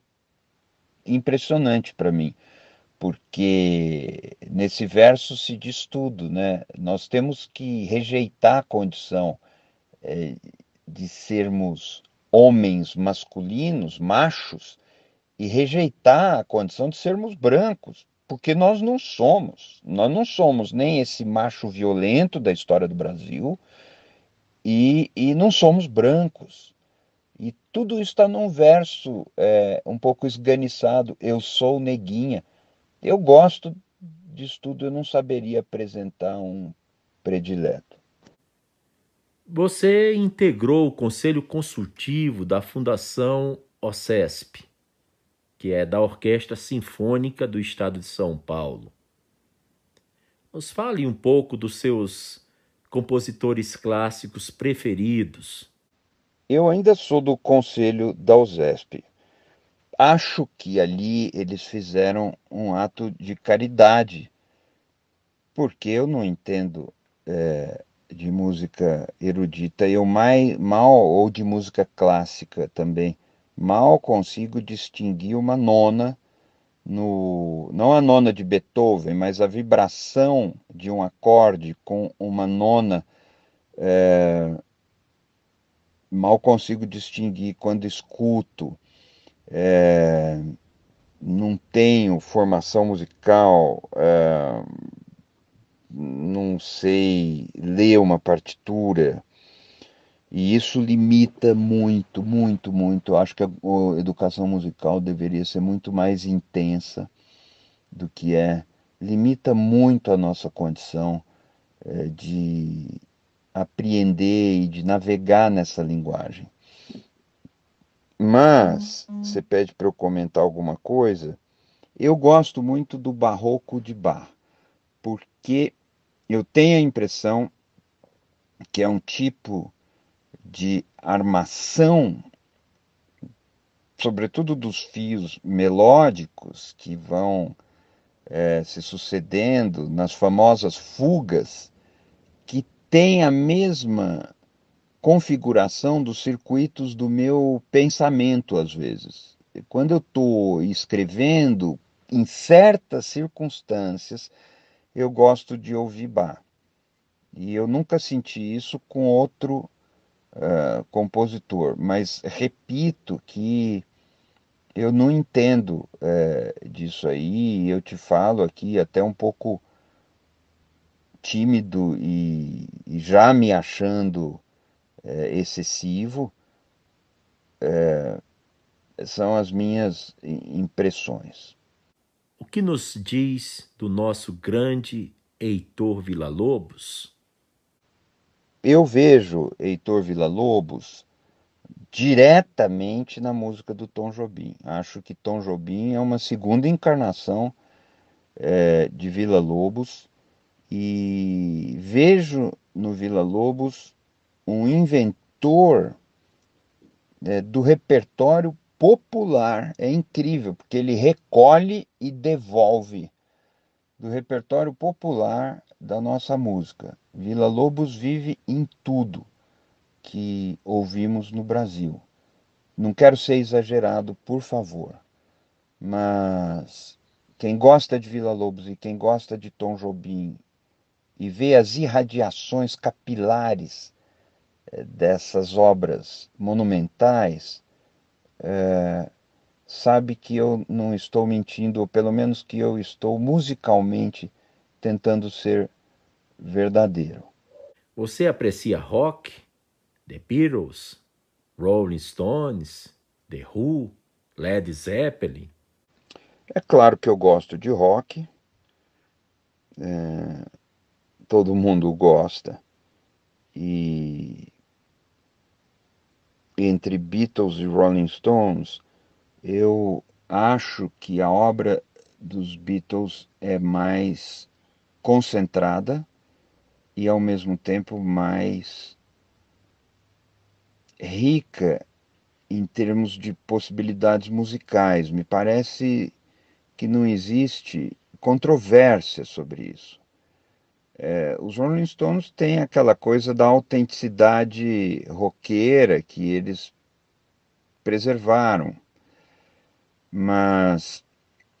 impressionante para mim, porque nesse verso se diz tudo, né? Nós temos que rejeitar a condição de sermos homens masculinos, machos, e rejeitar a condição de sermos brancos, porque nós não somos nem esse macho violento da história do Brasil e não somos brancos. E tudo isso está num verso um pouco esganiçado. Eu sou neguinha. Eu gosto disso tudo, eu não saberia apresentar um predileto. Você integrou o Conselho Consultivo da Fundação OCESP, que é da Orquestra Sinfônica do Estado de São Paulo. Nos fale um pouco dos seus compositores clássicos preferidos. Eu ainda sou do conselho da USESP. Acho que ali eles fizeram um ato de caridade, porque eu não entendo de música erudita, eu mal, ou de música clássica também, mal consigo distinguir uma nona no, não a nona de Beethoven, mas a vibração de um acorde com uma nona, mal consigo distinguir quando escuto. Não tenho formação musical, não sei ler uma partitura, e isso limita muito, muito, muito. Eu acho que a educação musical deveria ser muito mais intensa do que é. Limita muito a nossa condição de apreender e de navegar nessa linguagem. Mas, você pede para eu comentar alguma coisa, eu gosto muito do barroco de Bach, porque eu tenho a impressão que é um tipo de armação, sobretudo dos fios melódicos que vão se sucedendo nas famosas fugas, que tem a mesma configuração dos circuitos do meu pensamento, às vezes. Quando eu estou escrevendo, em certas circunstâncias, eu gosto de ouvir Bach. E eu nunca senti isso com outro compositor, mas repito que eu não entendo disso aí, eu te falo aqui até um pouco tímido e já me achando excessivo, são as minhas impressões. O que nos diz do nosso grande Heitor Villa-Lobos? Eu vejo Heitor Villa-Lobos diretamente na música do Tom Jobim. Acho que Tom Jobim é uma segunda encarnação de Villa-Lobos e vejo no Villa-Lobos um inventor do repertório popular. É incrível, porque ele recolhe e devolve do repertório popular da nossa música. Villa-Lobos vive em tudo que ouvimos no Brasil. Não quero ser exagerado, por favor, mas quem gosta de Villa-Lobos e quem gosta de Tom Jobim e vê as irradiações capilares dessas obras monumentais, sabe que eu não estou mentindo, ou pelo menos que eu estou musicalmente tentando ser verdadeiro. Você aprecia rock? The Beatles, Rolling Stones, The Who, Led Zeppelin? É claro que eu gosto de rock, todo mundo gosta, e entre Beatles e Rolling Stones, eu acho que a obra dos Beatles é mais concentrada e ao mesmo tempo mais rica em termos de possibilidades musicais. Me parece que não existe controvérsia sobre isso. Os Rolling Stones têm aquela coisa da autenticidade roqueira que eles preservaram, mas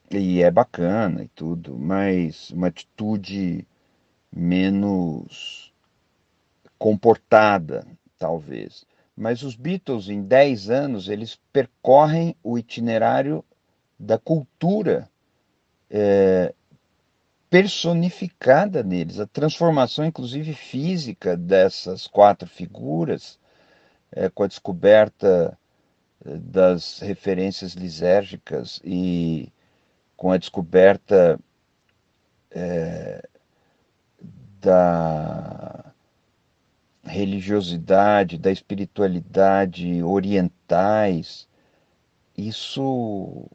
e é bacana e tudo, mas uma atitude menos comportada, talvez. Mas os Beatles, em 10 anos, eles percorrem o itinerário da cultura personificada neles, a transformação, inclusive física, dessas quatro figuras, com a descoberta das referências lisérgicas e com a descoberta da religiosidade, da espiritualidade orientais, isso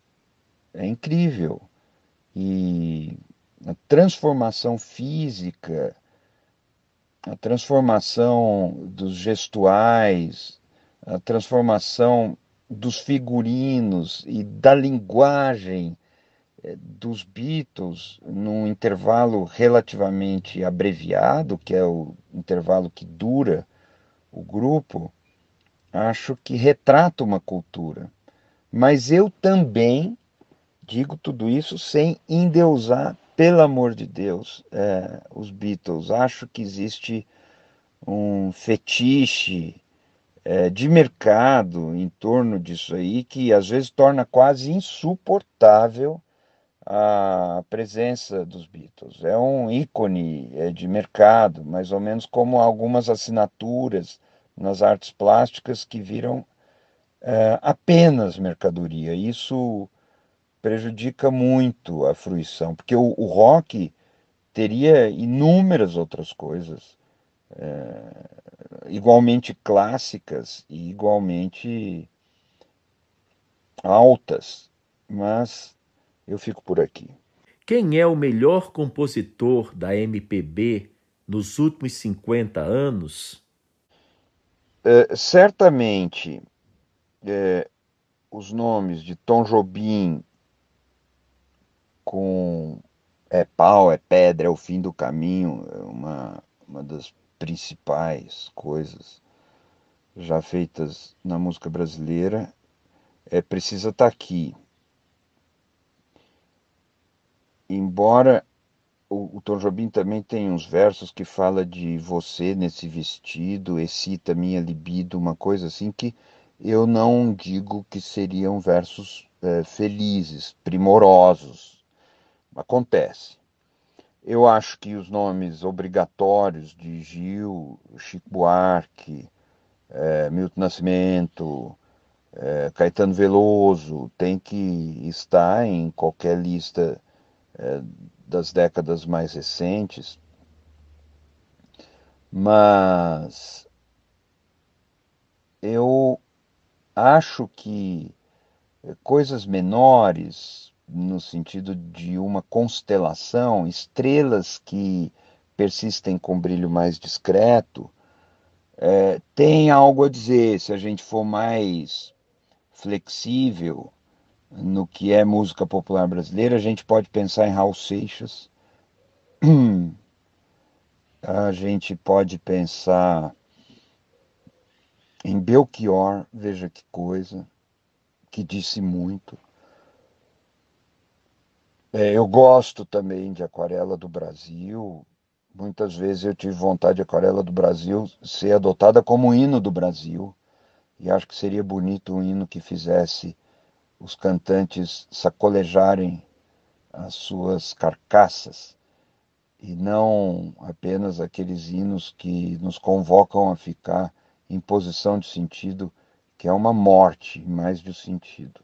é incrível. E a transformação física, a transformação dos gestuais, a transformação dos figurinos e da linguagem dos Beatles num intervalo relativamente abreviado, que é o intervalo que dura o grupo, acho que retrata uma cultura. Mas eu também digo tudo isso sem endeusar, pelo amor de Deus, os Beatles. Acho que existe um fetiche de mercado em torno disso aí que às vezes torna quase insuportável a presença dos Beatles. É um ícone de mercado, mais ou menos como algumas assinaturas nas artes plásticas que viram apenas mercadoria. Isso prejudica muito a fruição, porque o rock teria inúmeras outras coisas, igualmente clássicas e igualmente altas, mas eu fico por aqui. Quem é o melhor compositor da MPB nos últimos 50 anos? Certamente os nomes de Tom Jobim com É Pau, é Pedra, é o Fim do Caminho, é uma das principais coisas já feitas na música brasileira, precisa estar aqui. Embora o Tom Jobim também tem uns versos que fala de você nesse vestido, excita minha libido, uma coisa assim que eu não digo que seriam versos felizes, primorosos. Acontece. Eu acho que os nomes obrigatórios de Gil, Chico Buarque, Milton Nascimento, Caetano Veloso, tem que estar em qualquer lista das décadas mais recentes, mas eu acho que coisas menores, no sentido de uma constelação, estrelas que persistem com brilho mais discreto, tem algo a dizer. Se a gente for mais flexível no que é música popular brasileira, a gente pode pensar em Raul Seixas, a gente pode pensar em Belchior, veja que coisa, que disse muito. Eu gosto também de Aquarela do Brasil. Muitas vezes eu tive vontade de Aquarela do Brasil ser adotada como hino do Brasil. E acho que seria bonito um hino que fizesse os cantantes sacolejarem as suas carcaças e não apenas aqueles hinos que nos convocam a ficar em posição de sentido, que é uma morte, mais de sentido.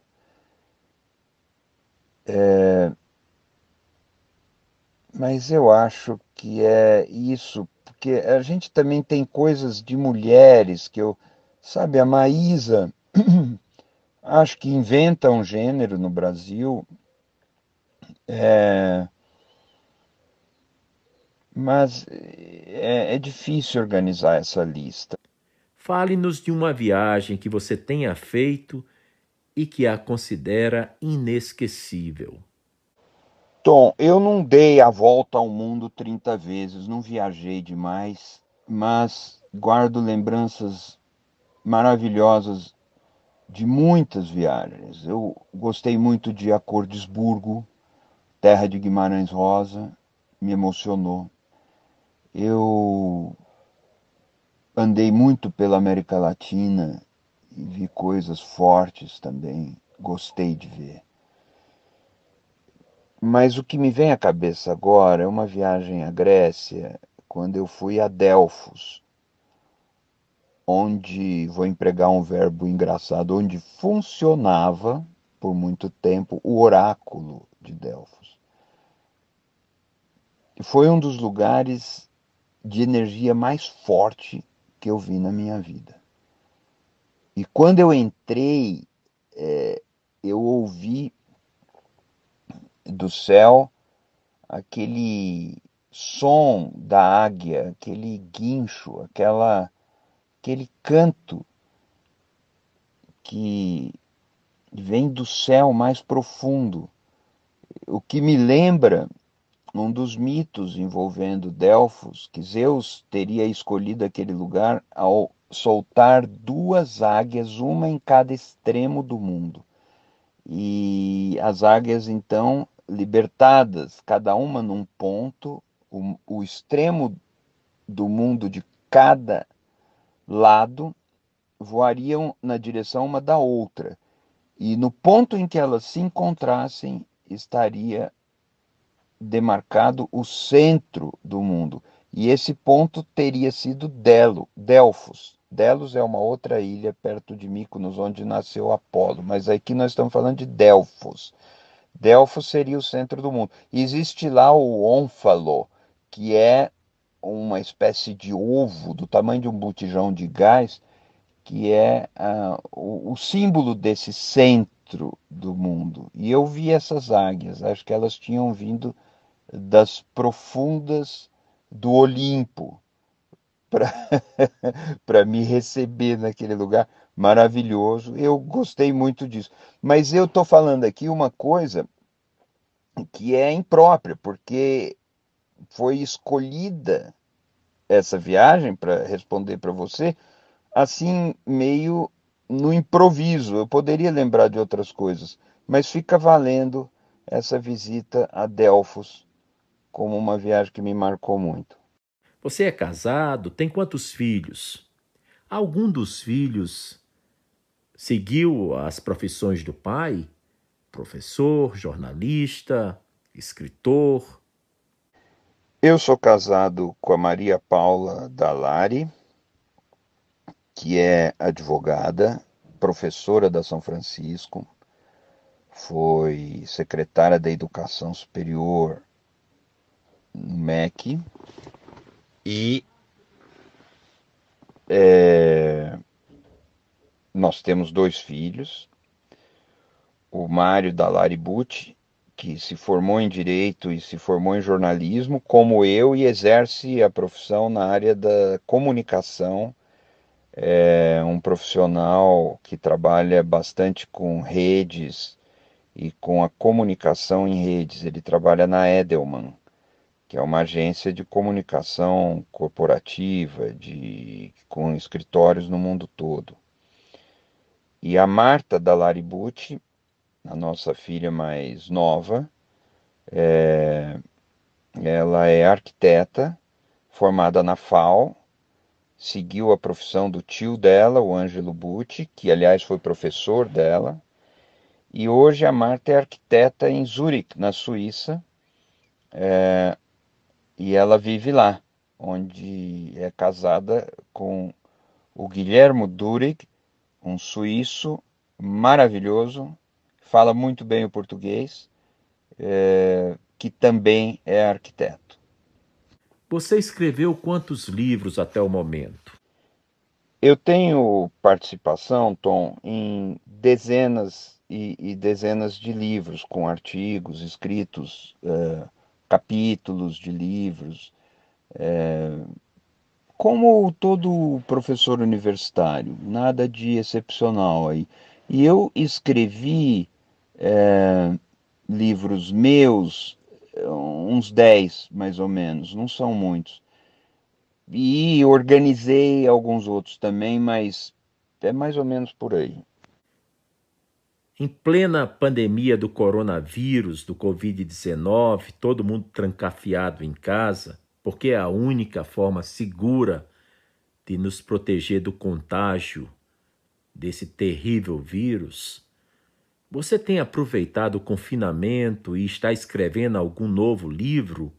Mas eu acho que é isso, porque a gente também tem coisas de mulheres que eu, sabe, a Maísa, acho que inventa um gênero no Brasil, mas é difícil organizar essa lista. Fale-nos de uma viagem que você tenha feito e que a considera inesquecível. Tom, eu não dei a volta ao mundo 30 vezes, não viajei demais, mas guardo lembranças maravilhosas de muitas viagens. Eu gostei muito de Acordisburgo, terra de Guimarães Rosa, me emocionou. Eu andei muito pela América Latina e vi coisas fortes também, gostei de ver. Mas o que me vem à cabeça agora é uma viagem à Grécia, quando eu fui a Delfos, onde, vou empregar um verbo engraçado, onde funcionava por muito tempo o oráculo de Delfos. E foi um dos lugares de energia mais forte que eu vi na minha vida. E quando eu entrei, eu ouvi do céu aquele som da águia, aquele guincho, aquele canto que vem do céu mais profundo. O que me lembra um dos mitos envolvendo Delfos, que Zeus teria escolhido aquele lugar ao soltar duas águias, uma em cada extremo do mundo. E as águias, então, libertadas, cada uma num ponto, o extremo do mundo de cada lado, voariam na direção uma da outra. E no ponto em que elas se encontrassem, estaria demarcado o centro do mundo. E esse ponto teria sido Delfos. Delos é uma outra ilha perto de Mykonos, onde nasceu Apolo, mas aqui nós estamos falando de Delfos. Delfos seria o centro do mundo. E existe lá o Ónfalo, que é uma espécie de ovo do tamanho de um botijão de gás, que é o símbolo desse centro do mundo. E eu vi essas águias, acho que elas tinham vindo das profundas do Olimpo para me receber naquele lugar maravilhoso. Eu gostei muito disso. Mas eu estou falando aqui uma coisa que é imprópria, porque foi escolhida essa viagem, para responder para você, assim, meio no improviso. Eu poderia lembrar de outras coisas, mas fica valendo essa visita a Delfos como uma viagem que me marcou muito. Você é casado? Tem quantos filhos? Algum dos filhos seguiu as profissões do pai? Professor, jornalista, escritor? Eu sou casado com a Maria Paula Dalari, que é advogada, professora da São Francisco, foi secretária da Educação Superior no MEC e nós temos dois filhos, o Mário Dalari Bucci, que se formou em Direito e se formou em Jornalismo, como eu, e exerce a profissão na área da comunicação. É um profissional que trabalha bastante com redes e com a comunicação em redes. Ele trabalha na Edelman, que é uma agência de comunicação corporativa, com escritórios no mundo todo. E a Marta Dalari Bucci, a nossa filha mais nova, ela é arquiteta, formada na FAO, seguiu a profissão do tio dela, o Ângelo Bucci, que aliás foi professor dela, e hoje a Marta é arquiteta em Zurique, na Suíça, e ela vive lá, onde é casada com o Guilhermo Durig, um suíço maravilhoso, fala muito bem o português que também é arquiteto. Você escreveu quantos livros até o momento? Eu tenho participação, Tom, em dezenas e dezenas de livros, com artigos escritos, capítulos de livros, como todo professor universitário, nada de excepcional aí. E eu escrevi livros meus, uns 10 mais ou menos, não são muitos. E organizei alguns outros também, mas é mais ou menos por aí. Em plena pandemia do coronavírus, do Covid-19, todo mundo trancafiado em casa, porque é a única forma segura de nos proteger do contágio desse terrível vírus. Você tem aproveitado o confinamento e está escrevendo algum novo livro?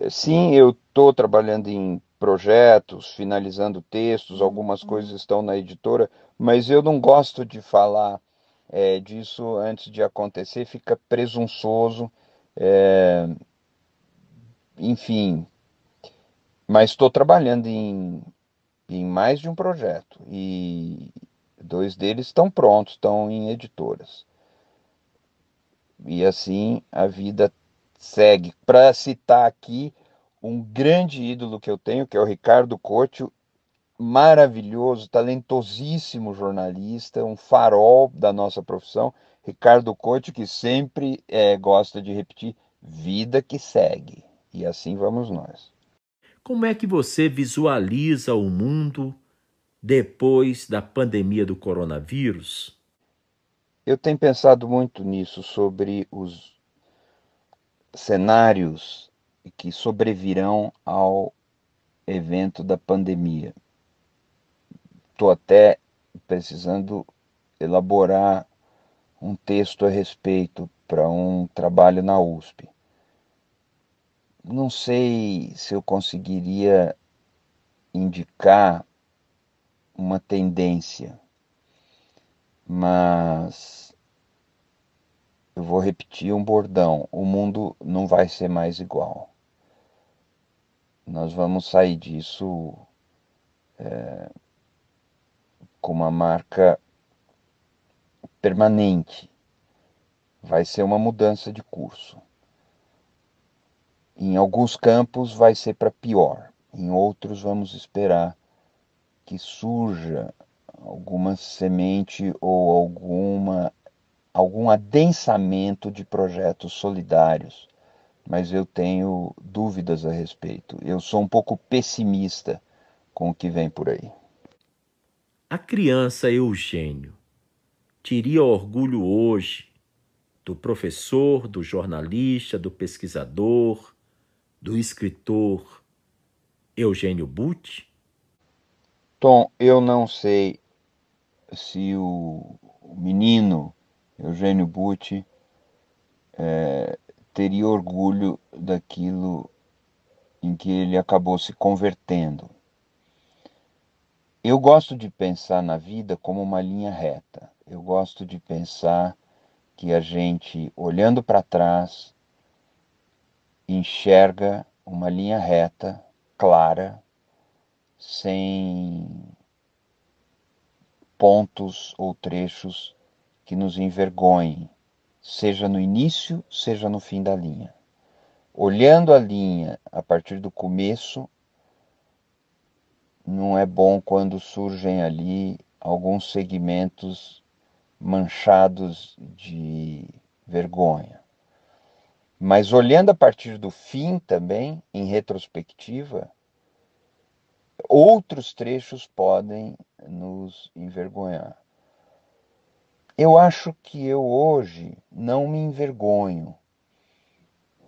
Sim, eu estou trabalhando em projetos, finalizando textos, algumas coisas estão na editora, mas eu não gosto de falar disso antes de acontecer, fica presunçoso, é, enfim. Mas estou trabalhando em mais de um projeto e dois deles estão prontos, estão em editoras. E assim a vida segue. Para citar aqui um grande ídolo que eu tenho, que é o Ricardo Couto, maravilhoso, talentosíssimo jornalista, um farol da nossa profissão. Ricardo Couto, que sempre gosta de repetir: vida que segue. E assim vamos nós. Como é que você visualiza o mundo depois da pandemia do coronavírus? Eu tenho pensado muito nisso, sobre os cenários que sobrevirão ao evento da pandemia. Estou até precisando elaborar um texto a respeito para um trabalho na USP. Não sei se eu conseguiria indicar uma tendência, mas eu vou repetir um bordão: o mundo não vai ser mais igual. Nós vamos sair disso com uma marca permanente. Vai ser uma mudança de curso. Em alguns campos vai ser para pior, em outros vamos esperar que surja alguma semente ou algum adensamento de projetos solidários, mas eu tenho dúvidas a respeito. Eu sou um pouco pessimista com o que vem por aí. A criança Eugênio teria orgulho hoje do professor, do jornalista, do pesquisador, do escritor Eugênio Butti? Tom, eu não sei se o menino Eugênio Butti teria orgulho daquilo em que ele acabou se convertendo. Eu gosto de pensar na vida como uma linha reta. Eu gosto de pensar que a gente, olhando para trás, enxerga uma linha reta, clara, sem pontos ou trechos que nos envergonhem, seja no início, seja no fim da linha. Olhando a linha a partir do começo, não é bom quando surgem ali alguns segmentos manchados de vergonha. Mas olhando a partir do fim também, em retrospectiva, outros trechos podem nos envergonhar. Eu acho que eu hoje não me envergonho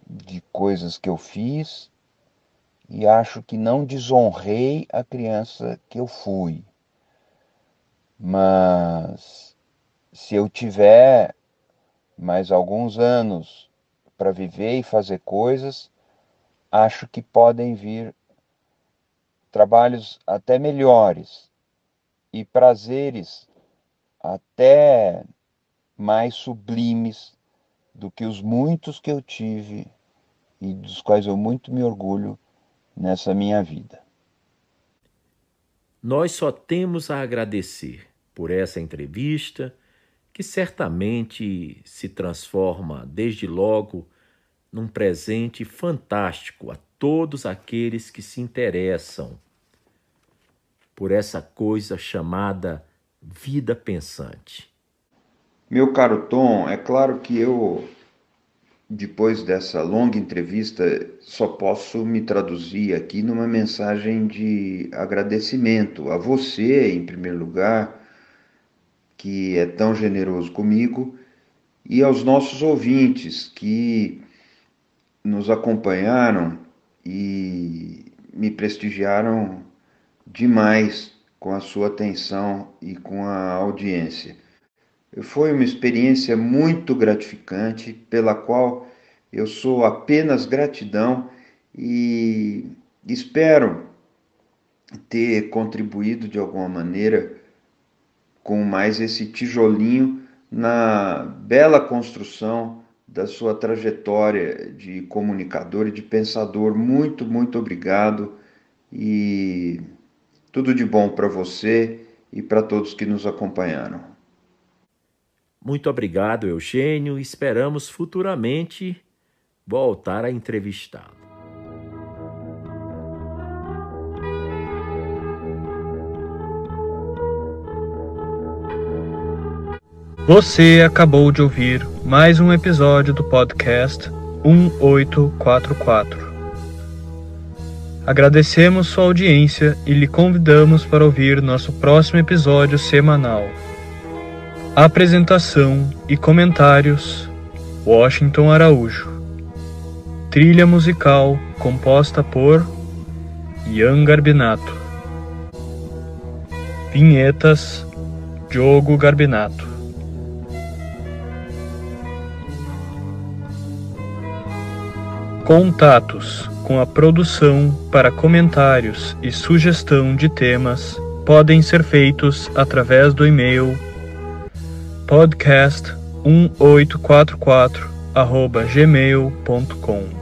de coisas que eu fiz e acho que não desonrei a criança que eu fui. Mas se eu tiver mais alguns anos para viver e fazer coisas, acho que podem vir trabalhos até melhores e prazeres até mais sublimes do que os muitos que eu tive e dos quais eu muito me orgulho nessa minha vida. Nós só temos a agradecer por essa entrevista, que certamente se transforma, desde logo, num presente fantástico a todos aqueles que se interessam por essa coisa chamada vida pensante. Meu caro Tom, é claro que eu, depois dessa longa entrevista, só posso me traduzir aqui numa mensagem de agradecimento a você, em primeiro lugar, que é tão generoso comigo, e aos nossos ouvintes que nos acompanharam e me prestigiaram demais com a sua atenção e com a audiência. Foi uma experiência muito gratificante, pela qual eu sou apenas gratidão e espero ter contribuído de alguma maneira com mais esse tijolinho na bela construção da sua trajetória de comunicador e de pensador. Muito, muito obrigado e tudo de bom para você e para todos que nos acompanharam. Muito obrigado, Eugênio. Esperamos futuramente voltar a entrevistá-lo. Você acabou de ouvir mais um episódio do podcast 1844. Agradecemos sua audiência e lhe convidamos para ouvir nosso próximo episódio semanal. Apresentação e comentários: Washington Araújo. Trilha musical composta por Ian Garbinato. Vinhetas: Diogo Garbinato. Contatos com a produção para comentários e sugestão de temas podem ser feitos através do e-mail podcast1844@gmail.com.